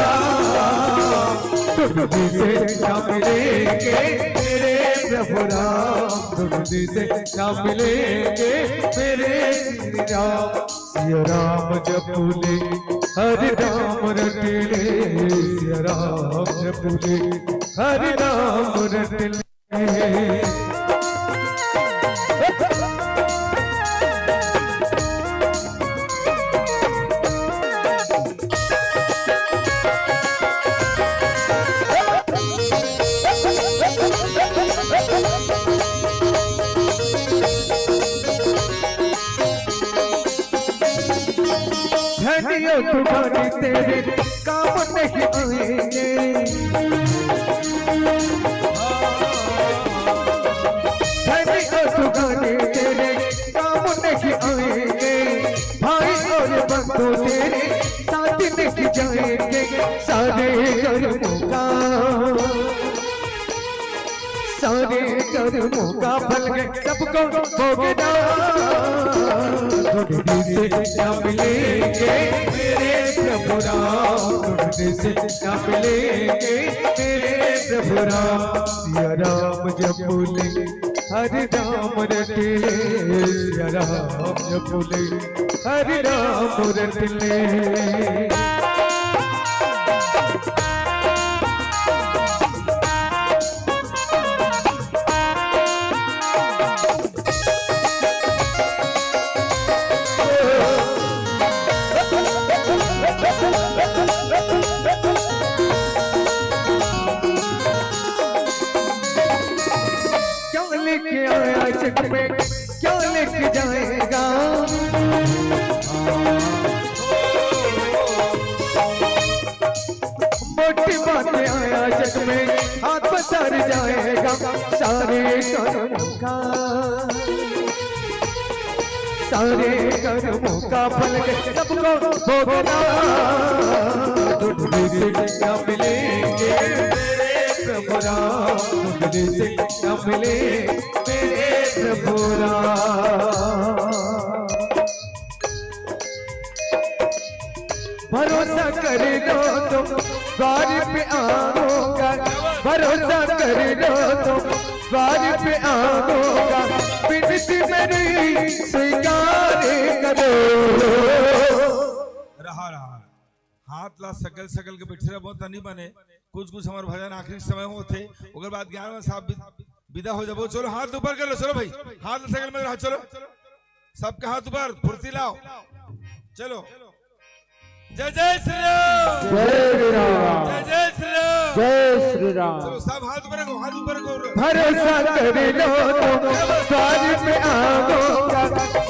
ढूंढने से ना मिलेंगे मेरे प्रभु राम, ढूंढने से ना मिलेंगे मेरे श्री राम। सिया राम जपूले हरि राम रटले, सिया राम जपूले हरि राम रटले। धनियो तुम्हारे तेरे काम नहीं आएंगे, धनियो तुम्हारे तेरे काम नहीं आएंगे। भाई और बंधु तेरे साथ नहीं जाएंगे। सारे कर्मों का, सारे कर्मों का फल सबको भोगना। ढूंढने से ना मिलेंगे मेरे प्रभु राम, ढूंढने से ना मिलेंगे मेरे प्रभु राम। सिया राम जपूले हरि राम रटले, सिया राम जपूले हरि राम रटले। लेके आया जग में क्या लेके जाएगा, मोटी बातें आया जग में हाथ पसार जाएगा। सारे कर्मों का, सारे कर्मों का फल सबको भोगना। ढूंढने से क्या मिलेंगे प्रभु राम, ढूंढने से क्या मिले मेरे प्रभु राम। भरोसा कर लो तुम द्वार पे आऊंगा, भरोसा कर लो तुम द्वार पे आऊंगा। विनती मेरी स्वीकार करो। रहा रहा हाथ ला ता सकल सकल के बैठे रहो तनी बने कुछ कुछ हमारे भजन आखिरी समय होते ओकर बाद 11 साहब विदा हो जाबो। चलो हाथ ऊपर कर लो, चलो भाई हाथ सकल में हाथ, चलो सबके हाथ ऊपर, फुर्ती लाओ, चलो। जय जय श्री राम, जय श्री राम, जय जय श्री राम, जय श्री राम। चलो सब हाथ ऊपर रखो, हाथ ऊपर रखो। भरोसा कर लो तुम द्वार पे आऊंगा,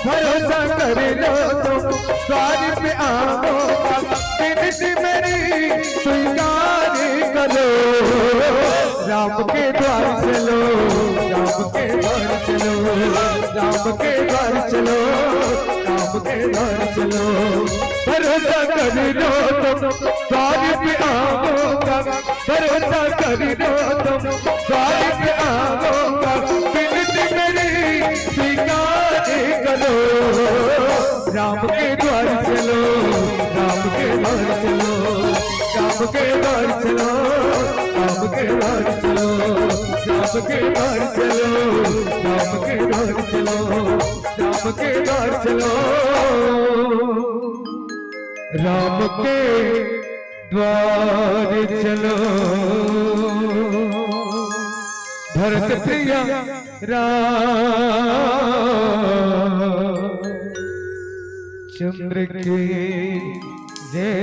भरोसा कर लो तुम द्वार पे आऊंगा, विनती मेरी स्वीकार करो। राम के द्वार चलो, राम के द्वार चलो, राम के द्वार चलो, राम के द्वार चलो। भरोसा कर लो तुम द्वार पे आऊंगा, भरोसा कर लो तुम द्वार पे आऊंगा, विनती मेरी स्वीकार करो। राम के द्वार चलो, राम के द्वार चलो, राम के द्वार चलो, राम के द्वार चलो, राम के द्वार चलो, राम के द्वार चलो, राम के द्वार चलो, राम के द्वार चलो। भरत प्रिया रामचंद्र की जय।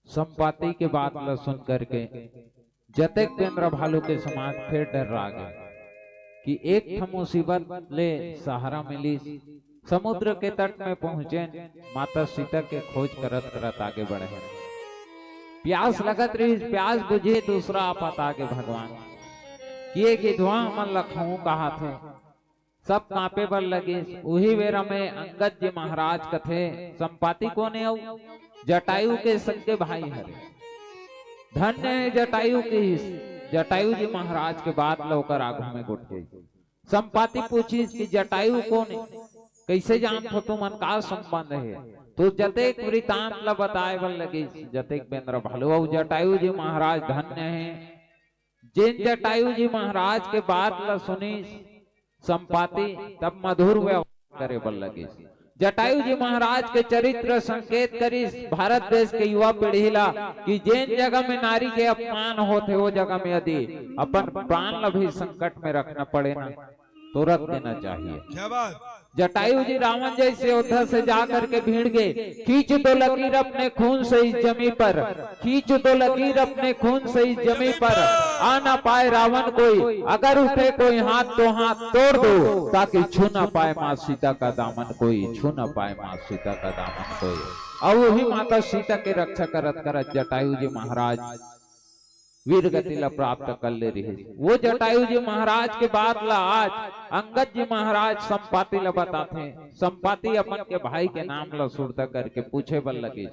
संपाति के बात ल सुन करके जतेक केंद्र भालू के समाज फिर डर आ गए कि एक ठम मुसीबत ले सहारा मिली। समुद्र के तट में पहुंचे, माता सीता के खोज करत करत आगे बढ़े। प्यास लगत रही, प्यास बुझे दूसरा आपत आगे भगवान किए कि धुआं मन लखऊ कहा थे, सब कांपे बर लगे। वही बेरा में अंगद जी महाराज कथे संपाति कोने आऊ, जटायु के संगे भाई हरे। धन्य है जटायु की, जटायु जी महाराज के बाद लौकर आगू में गुट गई। संपाति पूछी कि जटायु कौन है, कैसे जान हो तुम, मन का संबंध है। तो जतेक वृतांत ल बताए बल लगी, जतेक बेंद्र भालू। जटायु जी महाराज धन्य है, जिन जटायु जी महाराज के बात ल सुनी संपाति तब मधुर व्यवहार करे बल लगी। जटायु जी महाराज के चरित्र संकेत करी भारत देश के युवा पीढ़ी ला कि जिन जगह में नारी के अपमान होते वो जगह में यदि अपन प्राण भी संकट में रखना पड़े ना तो रख देना चाहिए। क्या बात। जटायु जी रावण जैसे योद्धा से जाकर के भीड़ गए, खींच दो लकीर अपने खून से इस जमी पर, खींच दो लकीर अपने खून से इस जमी पर, आ ना पाए रावण कोई, अगर उठे कोई हाथ तो हाथ तोड़ दो, ताकि छू ना पाए माँ सीता का दामन कोई, छू ना पाए माँ सीता का दामन कोई। और वही माता सीता के रक्षा करत करत जटायु जी महाराज वीर गति ला प्राप्त कर ले रही। वो जटायु जी महाराज के बाद ला आज अंगद जी महाराज संपाति ला बताते। संपाति अपन के भाई के नाम ला सुरता करके पूछे बल लगे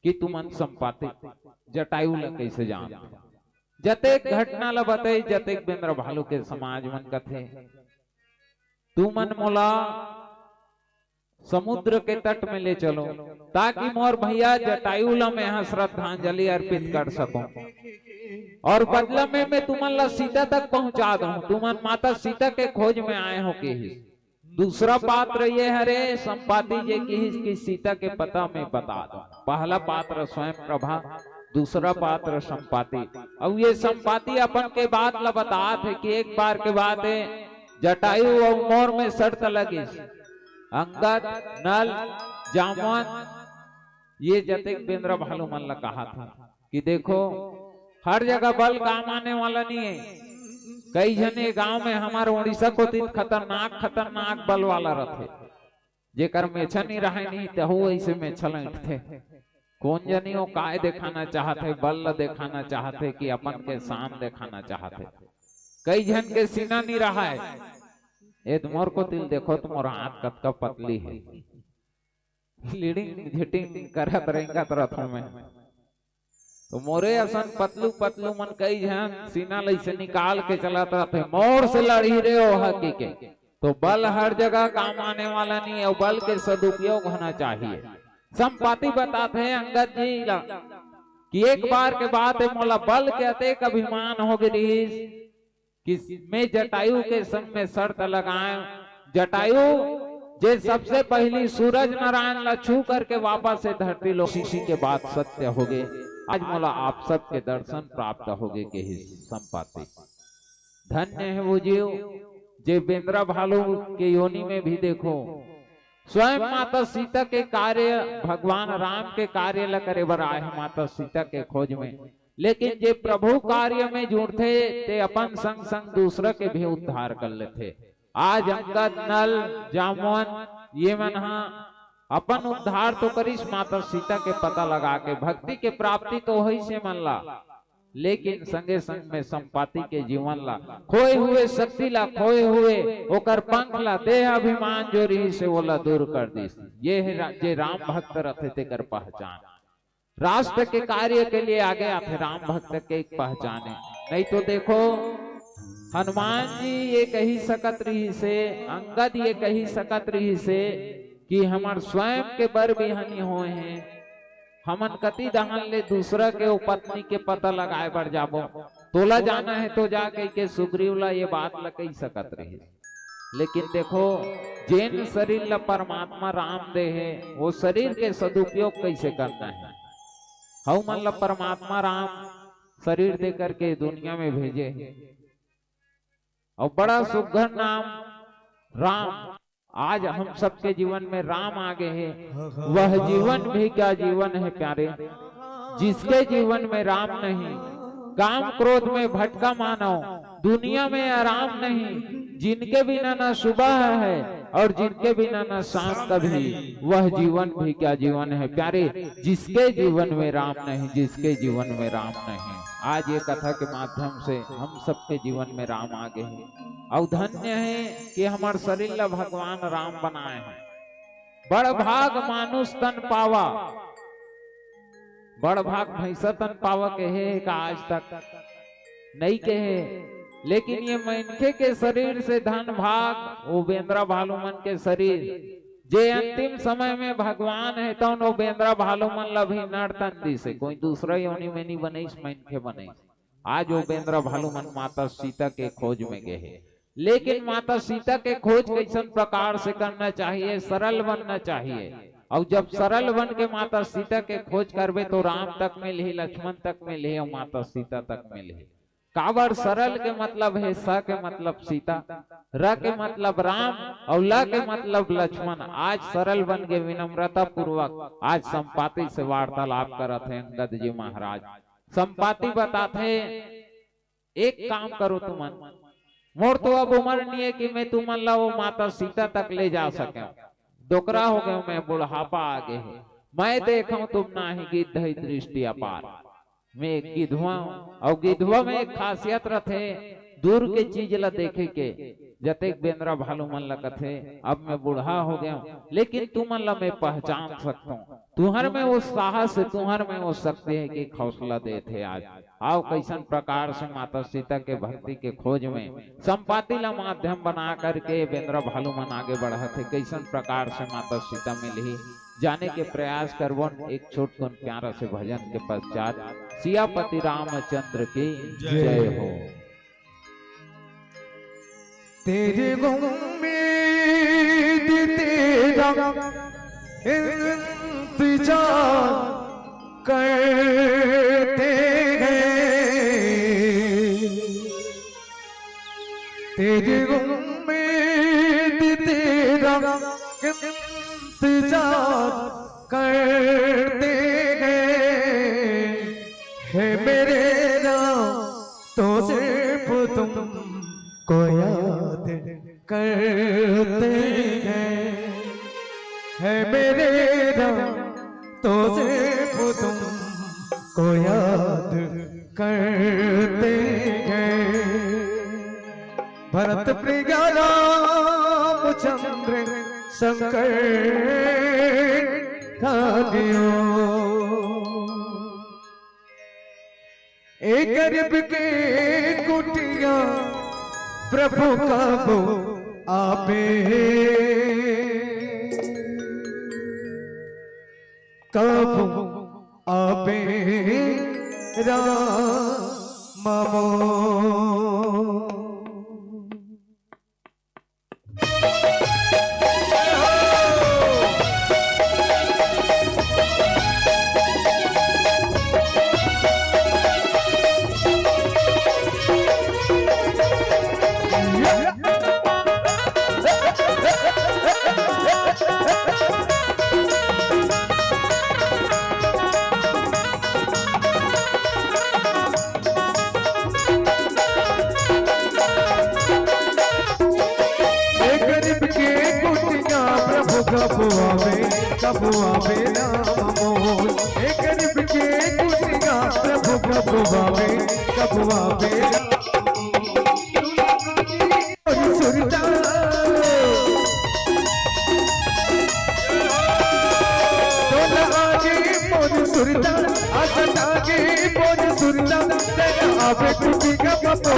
कि तुमन संपाति जटायु ला कैसे जान। जतेक घटना ला बताई, जतेक बेंद्र भालू के समाज मन कथे। तुमन मोला समुद्र के तट में ले चलो ताकि मोर भैया जटायु ला मैं यहाँ श्रद्धांजलि अर्पित कर सकूं, और बदला में मैं तुमन ला सीता तक पहुंचा दूं। तुमन माता सीता के खोज में आए हो कि दूसरा पात्र ये हरे संपाति जी की सीता के पता में बता दो। पहला पात्र स्वयं प्रभा, दूसरा पात्र संपाति। अब ये संपाति अपन के बात ला बता थे कि एक बार के बाद जटायु और मोर में शर्त लगी। अंगद, नल, जामवन ये जतेक बेंद्र भालू मन ला कहा था कि देखो हर जगह बल काम आने वाला नहीं है। कई जने गांव में हमारे उड़ीसा को खतरनाक खतरनाक बल वाला रहते, जेकर मेछा नहीं रहे नहीं तो ऐसे मेछा थे। कौन जनी वो काय दिखाना चाहते, बल दिखाना चाहते कि अपन के शान दिखाना चाहते। कई जन के सीना नहीं रहा है। ए मोर को तिल देखो तो मोर हाथ कतका पतली है, लीडिंग झिटिंग करत रेंगत रथों में। तो मोरे असन पतलू पतलू मन कई जन सीना लैसे निकाल के चलात रहते, मोर से लड़ी रे ओ हकी के। तो बल हर जगह काम आने वाला नहीं है, बल के सदुपयोग होना चाहिए। संपाति बताते हैं अंगद जी कि एक बार के बात है मोला बल के अतेक अभिमान हो गई कि मैं जटायु के संग में शर्त लगाए, जटायु जे सबसे पहली सूरज नारायण ला छू करके वापस से धरती लो इसी के बाद सत्य हो गए। आज मोला आप सबके दर्शन प्राप्त हो गए के ही संपाति। धन्य है वो जीव जे बेंद्रा भालू के योनि में भी देखो स्वयं माता सीता के कार्य भगवान राम के कार्य ला करे बर आए माता सीता के खोज में, लेकिन जे प्रभु कार्य में जुड़ते ते अपन संग संग दूसरा के भी उद्धार कर लेते। आज अंगद नल जामवन ये मन अपन उद्धार तो करिस माता सीता के पता लगा के, भक्ति के प्राप्ति तो वही से मन ला, लेकिन संगे संग में संपाति के जीवन ला खोए हुए शक्ति ला खोए हुए ओकर पंख ला देह अभिमान जो रही से ओला दूर कर दी। ये है जे राम भक्त रथे तेकर पहचान, राष्ट्र के कार्य के लिए आगे आते राम भक्त के एक पहचान है। नहीं तो देखो हनुमान जी ये कही सकत रही से, अंगद ये कही सकत रही से कि हमार स्वयं के बर भी हानि हुए हैं, हमन कति दहन ले दूसरा के पत्नी के पता लगाए बर जाबो, तोला जाना है तो जा कह के सुग्रीव ला ये बात ला कही सकत रही। लेकिन देखो जैन शरीर ला परमात्मा राम दे है, वो शरीर के सदुपयोग कैसे करना है। हऊ मन ला परमात्मा राम शरीर दे करके दुनिया में भेजे और बड़ा सुघर नाम राम। आज हम सबके जीवन में राम आ गए हैं, वह जीवन भी क्या जीवन है प्यारे, जिसके जीवन में राम नहीं, काम क्रोध में भटका मानव, दुनिया में आराम नहीं, जिनके बिना ना सुबह है और जिनके बिना ना शाम कभी, वह जीवन भी क्या जीवन है प्यारे, जिसके जीवन में राम नहीं, जिसके जीवन में राम नहीं। आज ये कथा के माध्यम से हम सबके जीवन में राम आ गए हैं और धन्य है कि हमारे शरीर ला भगवान राम बनाए हैं। बड़ भाग मानुष तन पावा, बड़ भाग भैंसा तन पावा के है का आज तक नहीं कहे, लेकिन ये मनखे के शरीर से धन भाग वो बेंद्रा भालू मन के शरीर जे अंतिम समय में भगवान है तो नो बेंद्रा भालू मन ला भी नर्तन दी से कोई दूसरा योनि में नहीं बने मनखे बने। आज वो बेंद्रा भालू मन माता सीता के खोज में गए है, लेकिन माता सीता के खोज कैसन प्रकार से करना चाहिए, सरल बनना चाहिए। और जब सरल बन के माता सीता के खोज करबे तो राम तक मिल ही, लक्ष्मण तक मिल ही और माता सीता तक मिल ही। काबर सरल के मतलब है स के मतलब सीता, र के मतलब राम और ल के मतलब लक्ष्मण। आज सरल बन के विनम्रता पूर्वक आज संपाति से वार्तालाप करत है अंगद जी महाराज। संपाति बताते एक काम करो तुमन, मोर तो अब उम्र नहीं है कि मैं तुमन ला वो माता सीता तक ले जा सके, डोकरा हो गए मैं, बुढ़ापा आ गए है, मैं देखा तुम ना ही गिद्ध है दृष्टि अपार, मैं गिद्धवा और गिद्धवा में एक खासियत रथे दूर के चीज ला देखे के, जतेक बेंद्रा भालू मन ला कथे अब मैं बूढ़ा हो गया लेकिन तुमन ला मैं पहचान सकता हूँ, तुहर में वो साहस, तुहर में वो शक्ति है कि हौसला देते। आज आओ कैसन प्रकार से माता सीता के भक्ति के खोज में संपाति ला माध्यम बना करके बेंद्रा भालू मन आगे बढ़ा थे, कैसन प्रकार से माता सीता मिली जाने के प्रयास करबो। एक छोट कौन प्यारा से भजन के पश्चात सियापति रामचंद्र की जय हो। तेरे उम्मीद तेरा इंतजार करते हैं, तेरे उम्मीद तेरा इंतजार करते हैं मेरे राम, तो सिर्फ तुम को याद करते हैं मेरे राम, तो सिर्फ तुम को याद करते हैं। भरत प्रिया रामचंद्र शंकर खादियो, एक गरीब के कुटिया प्रभु कब आपे, कब आपे राम कबुआ में राम मोहन एक गरीब के कुटिया प्रभु कबुआ में कबुआ में सुरता आगे मोर सुरता आसत आगे मोर सुरता तेरा आवे कुटी का पपो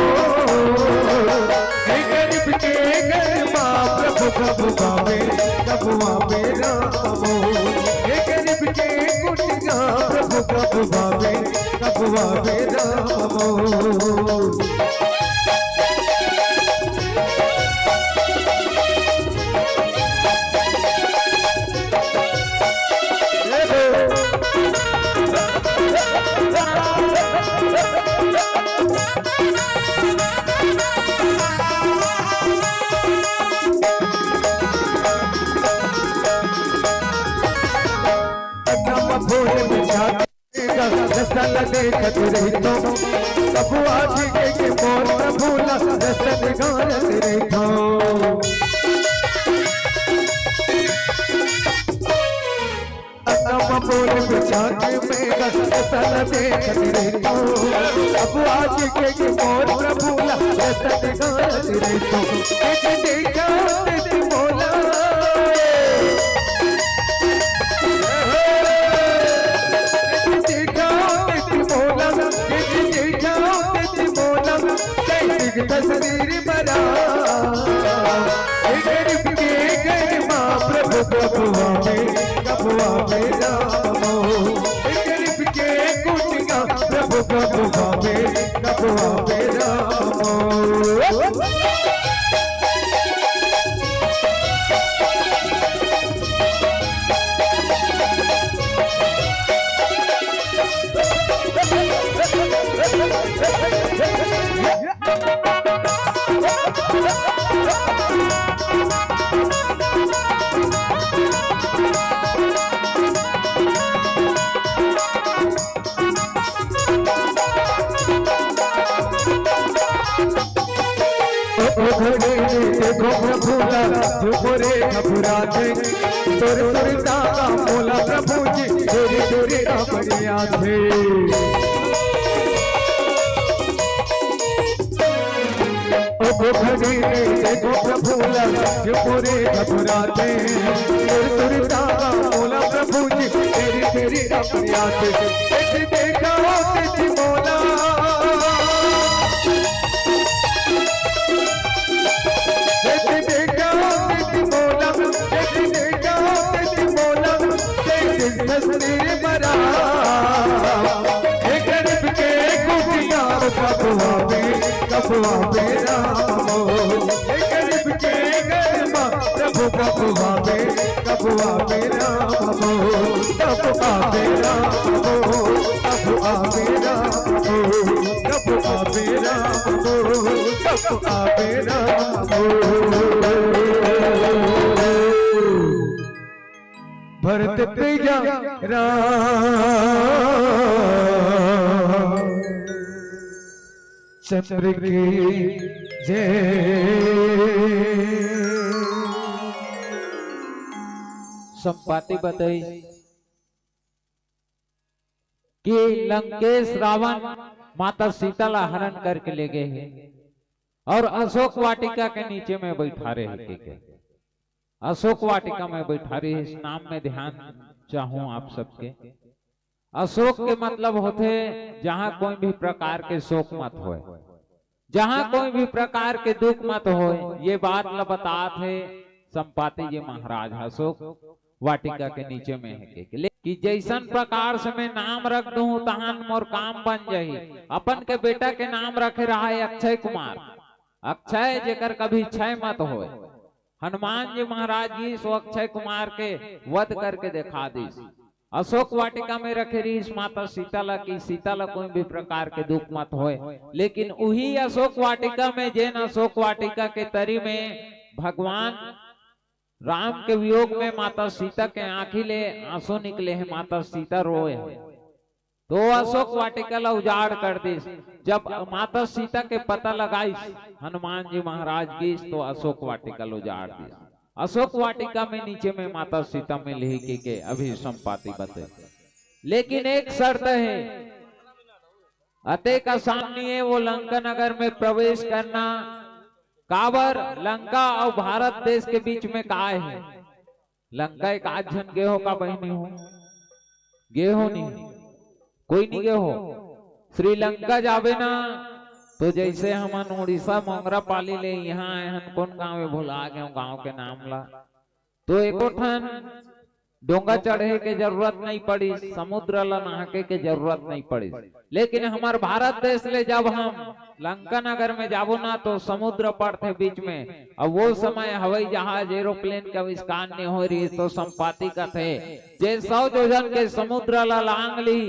एक गरीब के घर मां प्रभु कबुआ में राम एक गरीब के कुटिया प्रभु कबुआ में राम रस्ता लगे खतरे तो कबुआ जी के मोर प्रभुला रस्ता दिखाने रे तो अन्नम बोल बिछा के मेरा रस्ता लगे खतरे तो कबुआ जी के मोर प्रभुला रस्ता दिखाने रे तो एक देखा तेरी बोला तस्वीर बना गरीब के घर मां प्रभु कबुआ में राम गरीब के कुटिया प्रभु कबुआ में राम देखो प्रभुला झुकोरे घबराते तोरे सुरता का मोला प्रभु जी तेरे तेरे बढ़िया थे देखो प्रभुला झुकोरे घबराते तोरे सुरता का मोला प्रभु जी तेरे तेरे बढ़िया थे देखा तेरी मोला तस्वीर बना एक गरीब के कुटिया कबुआ में राम एक गरीब के घर मां प्रभु कबुआ में राम कबुआ में राम कबुआ में राम कबुआ में राम कबुआ में राम भरत प्रिया राम चंद्र की जय संपाति बताई कि लंकेश रावण माता सीता ला हरण करके ले गए हैं और अशोक वाटिका के नीचे में बैठा रहे हैं। अशोक वाटिका में बैठा रही है। इस नाम में ध्यान चाहूं आप सबके। अशोक के मतलब होते जहां कोई भी प्रकार के शोक मत हो, जहां कोई भी प्रकार के दुख मत हो। ये बात बताते थे संपाति जी महाराज अशोक वाटिका के नीचे में है कि जैसन प्रकार से मैं नाम रख दूं तहां मोर काम बन जाही। अपन के बेटा के नाम रखे रहा है अक्षय कुमार, अक्षय जेकर कभी क्षय मत हो। हनुमान जी महाराज जी सो अक्षय कुमार के वध करके दिखा दी अशोक वाटिका में रखे रही इस माता सीताला की सीताला कोई भी प्रकार के दुख मत होए। लेकिन वही अशोक वाटिका में जैन अशोक वाटिका के तरी में भगवान राम के वियोग में माता सीता के आंखी ले आंसू निकले हैं, माता सीता रोए हैं। तो अशोक वाटिका ला उजाड़ कर दी। जब माता सीता के पता लगाई हनुमान जी महाराज की तो अशोक वाटिका ला उजाड़ दी। अशोक वाटिका में नीचे में माता सीता में लिखी के अभी संपाति बते, लेकिन एक शर्त है, अतः का सामने वो लंका नगर में प्रवेश करना। काबर लंका और भारत देश के बीच में काय है? लंका एक आज जन गेहो का बहनी हो, गेहो नहीं, कोई नहीं गेहो। श्रीलंका जावे ना तो जैसे हमन उड़ीसा मोंगरा पाली ले यहाँ आए कौन गाँव में भुला गए गाँव के नाम ला, तो एको ठन डोंगा चढ़े के जरूरत नहीं पड़ी, समुद्र ला नहाके के जरूरत नहीं पड़ी। लेकिन हमार भारत देश ले जब हम लंका नगर में जाबो ना तो समुद्र पड़ते बीच में, और वो समय हवाई जहाज एरोप्लेन का आविष्कार नहीं हो रही, तो संपाति का थे जे 100 योजन के समुद्र ला लांग ली।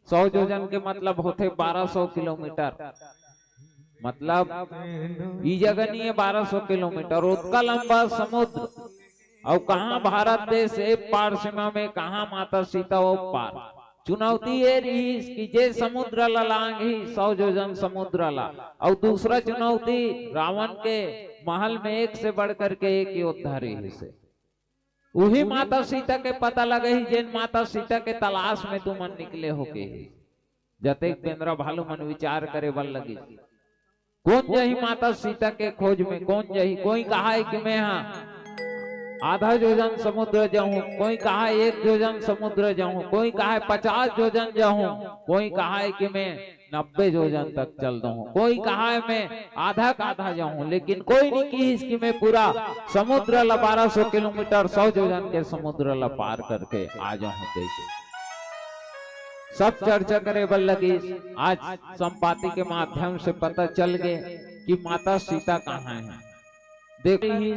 100 योजन के मतलब होते 1200 किलोमीटर, मतलब ई जगह नहीं है 1200 किलोमीटर उतना लंबा समुद्र। और कहाँ भारत देश एक पार सीमा में, कहाँ माता सीता वो पार। चुनौती ये रही कि जे समुद्र ला लांगी 100 योजन समुद्र ला, और दूसरा चुनौती रावण के महल में एक से बढ़कर के एक योद्धा रही से। वही माता सीता के पता लगे ही जिन माता सीता के तलाश में तू मन निकले होके जते केंद्र भालू मन विचार करे बल लगी। कौन जही माता सीता के खोज में, कौन जही? कोई कहा है कि मैं हाँ आधा योजन समुद्र जाऊं, कोई कहा 1 योजन समुद्र जाऊं, कोई कहा 50 योजन जाऊं, कोई कहा है कि मैं 90 योजन तक चल दूं, कोई कहा है मैं आधा का आधा जाऊं। लेकिन कोई नहीं की इसकी मैं पूरा समुद्र ला 1200 किलोमीटर 100 योजन के समुद्र ला पार करके आ जाऊं। कैसे सब चर्चा करे बल लगी। आज संपाति के माध्यम से पता चल गए कि माता सीता कहाँ है। देख ही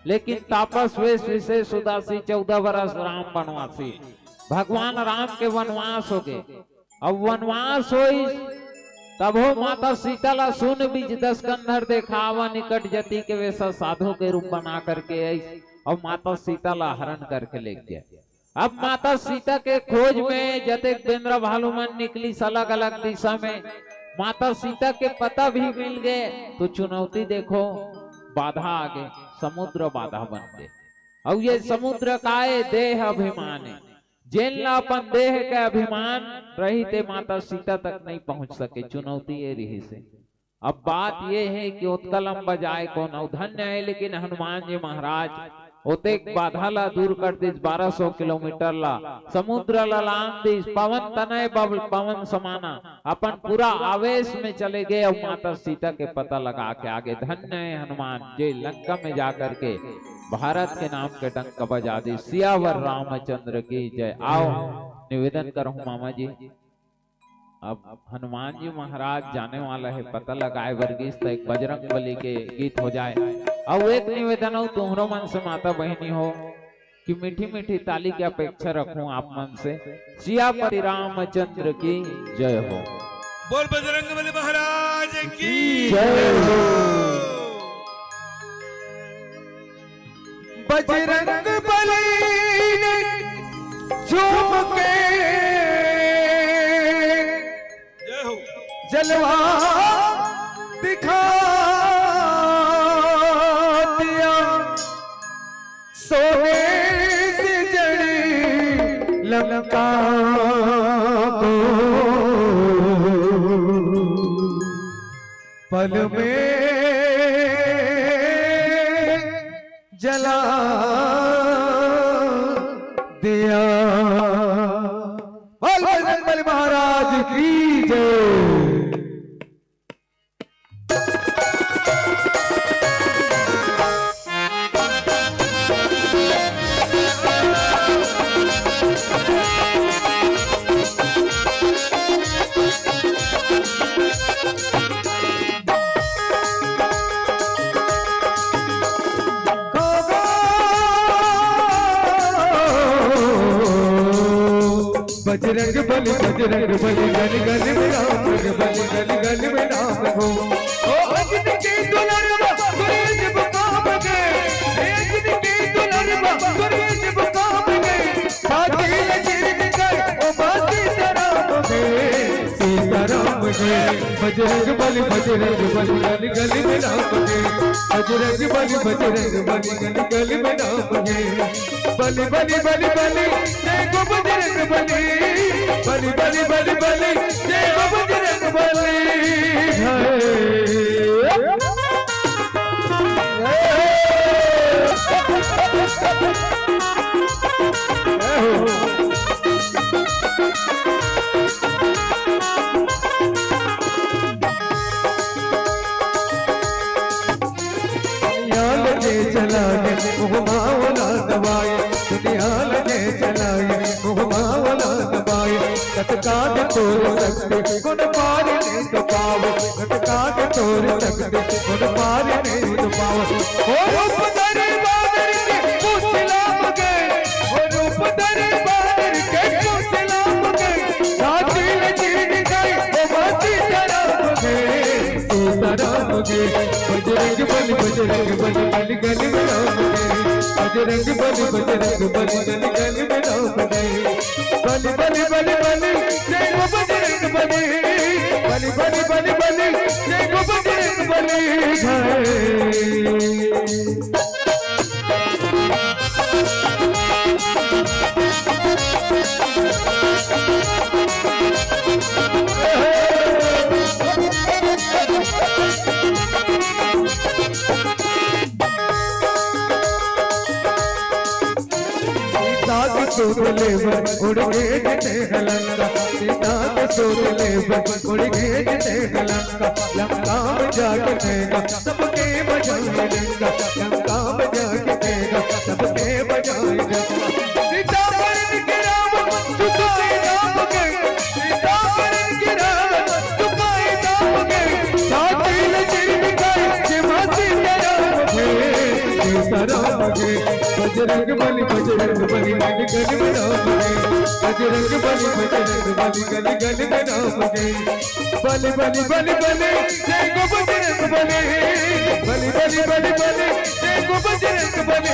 लेकिन तापस वेश विशेष उदासी 14 वर्ष राम वनवासी। भगवान राम के वनवास हो गए। अब वनवास होई तब हो माता सीता ला सुन बीज 10 कंधर देखावा निकट जति के वैसा साधु के रूप बना करके आई और माता सीता ला हरण करके ले गया। अब माता सीता के खोज में जते केंद्र भालूमन निकली अलग अलग दिशा में, माता सीता के पता भी मिल गए। तो चुनौती देखो, बाधा आगे समुद्र बाधा बन गए। और ये समुद्र का देह अभिमान है, जिन ला अपन देह के अभिमान रही थे माता सीता तक नहीं पहुंच सके। चुनौती ये रही से। अब बात ये है कि उत्कलम बजाए कौन धन्य है, लेकिन हनुमान जी महाराज ओते बाधा ला दूर कर दी। 1200 किलोमीटर ला समुद्र ला लांग दी। पवन तनय बबल पवन समाना अपन पूरा आवेश में चले गए और माता सीता के पता लगा के आगे। धन्य है हनुमान जे लंका में जाकर के भारत के नाम के डंक बजा दी। सियावर रामचंद्र की जय। आओ निवेदन करूं मामा जी, अब हनुमान जी महाराज जाने वाला है, पता लगाए वर्गीस तो एक बजरंग बली के गीत हो जाए। और एक निवेदन हो तुम्हारो मन से माता बहनी हो कि मीठी मीठी ताली की अपेक्षा रखूं आप मन से। सियापति रामचंद्र की जय हो। बोल बजरंग बली महाराज की जय हो। बजरंग बली ने झूम के जलवा दिखा दिया। सोने से जड़ी लंका को पल में जला दिया। बोल बजरंग बली महाराज की जय। बजरंग बली गली गली में राम बली गली गली में राम हो ओ अजन की दुल्हन गुरेज मुकाम गए अजन की दुल्हन गुरेज मुकाम गए साथी लजीर गए ओ बासी राम गए सीताराम गए बजरंग बली गली गली में राम गए बजरंग बली गली गली में राम गए बली बली बली बली जय गो बजरंग बली बली बली बली बली जय गो बजरंग बली चलाए मुहमावला दबाए दुनिया लगे चलाए मुहमावला दबाए कटकाट तोड़ सकते गुण पार नहीं तो पाओ कटकाट तोड़ सकते गुण पार नहीं तो पाओ ओ रूप धरे बादर के मुसलाम गए ओ रूप धरे बादर के मुसलाम गए साथी लजीर गए ओ बासी राम गए सीताराम गए बजरंग बली गली गली में राम गए बजरंग बली गली गली में राम गए बली बली बली बली जय गो बजरंग बली बली बली बली बली जय गो बजरंग बली सोच लेबर उड़ गए जते हलंगा सीता के सोच लेबर उड़ गए जते हलंगा लंका में जाके देगा सबके बजाए लंका लंका में जाके देगा सबके बजाए लंका सीता पर गिराव चुकाए नाम के सीता पर गिराव चुकाए नाम के साथी लजीर गए के मासी राम के सीताराम के बजरंग बली गली गली में राम गए बजरंग बली गली गली में राम गए बली बली बली बली जय गो बजरंग बली बली बली बली बली जय गो बजरंग बली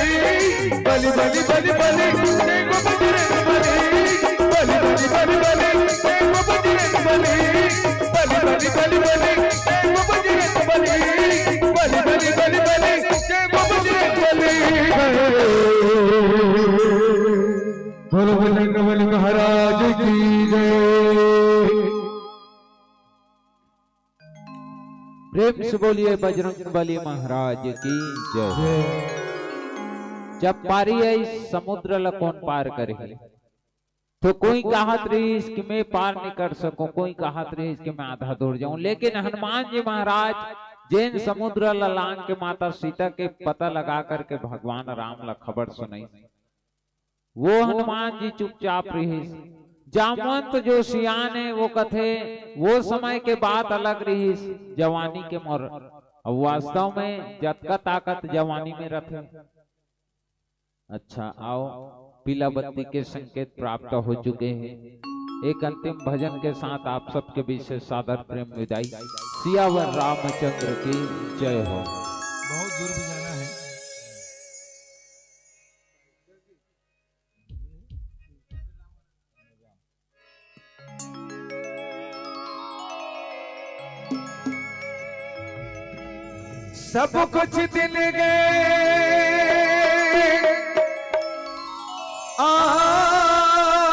बली बली बली बली जय गो बजरंग बली बली बली बली बली जय गो बजरंग बली बली बली बली बली जय गो बजरंग बली बली बली बली बली जय गो बजरंग बली बोलो बजरंग बली महाराज की जय प्रेम से बोलिए बजरंग बली महाराज की जय। जब पारी आई समुद्र ला कौन पार करे तो कोई कहत रही इसकी मैं पार नहीं कर सकूं कोई कहत रही इसके मैं आधा दूर जाऊं लेकिन हनुमान जी महाराज जैन समुद्र ला लांग के माता सीता के पता लगा करके भगवान राम ला खबर सुनाई वो हनुमान जी चुपचाप रही जामवंत जो सियान है वो कथे वो समय के बात अलग रही जवानी के मोर अब वास्तव में जतका ताकत जवानी में रखे। अच्छा आओ पीला बत्ती के संकेत प्राप्त हो चुके हैं। एक अंतिम भजन के साथ आप सबके बीच से सादर प्रेम विदाई। सियावर रामचंद्र की जय हो। बहुत दूर भी जाना है। सब कुछ दिल गए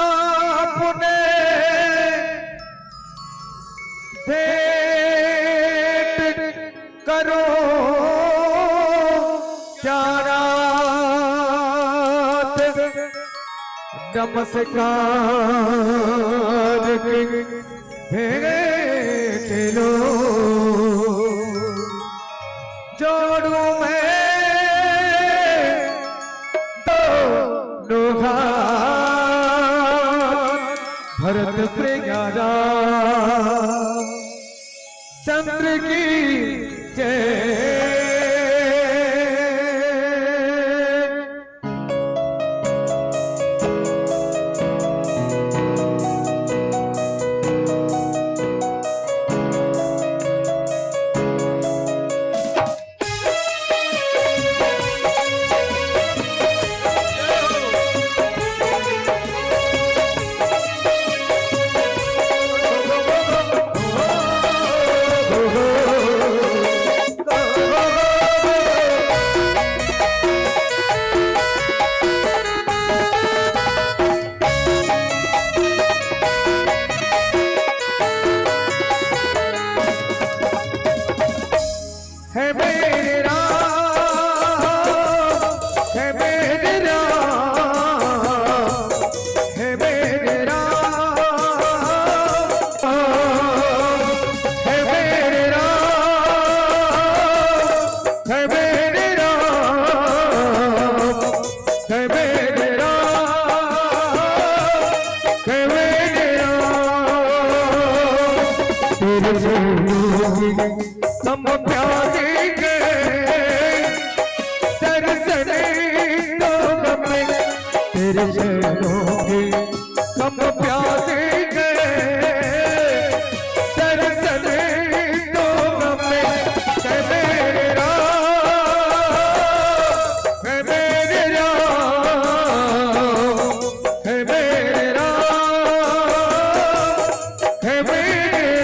आपने भेंट करो क्या रात नमस्कार भेंट लो जोड़ू मैं दोनों हाथ भरत प्रियारा चंद्र की जय। हम प्यारे के दर्शन तो हमें तेरे शरणों के हम प्यारे के दर्शन तो हमें है मेरे राम है मेरे राम है मेरे राम है मेरे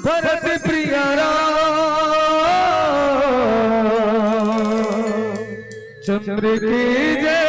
भरत प्रिया राम चंद्र की जय।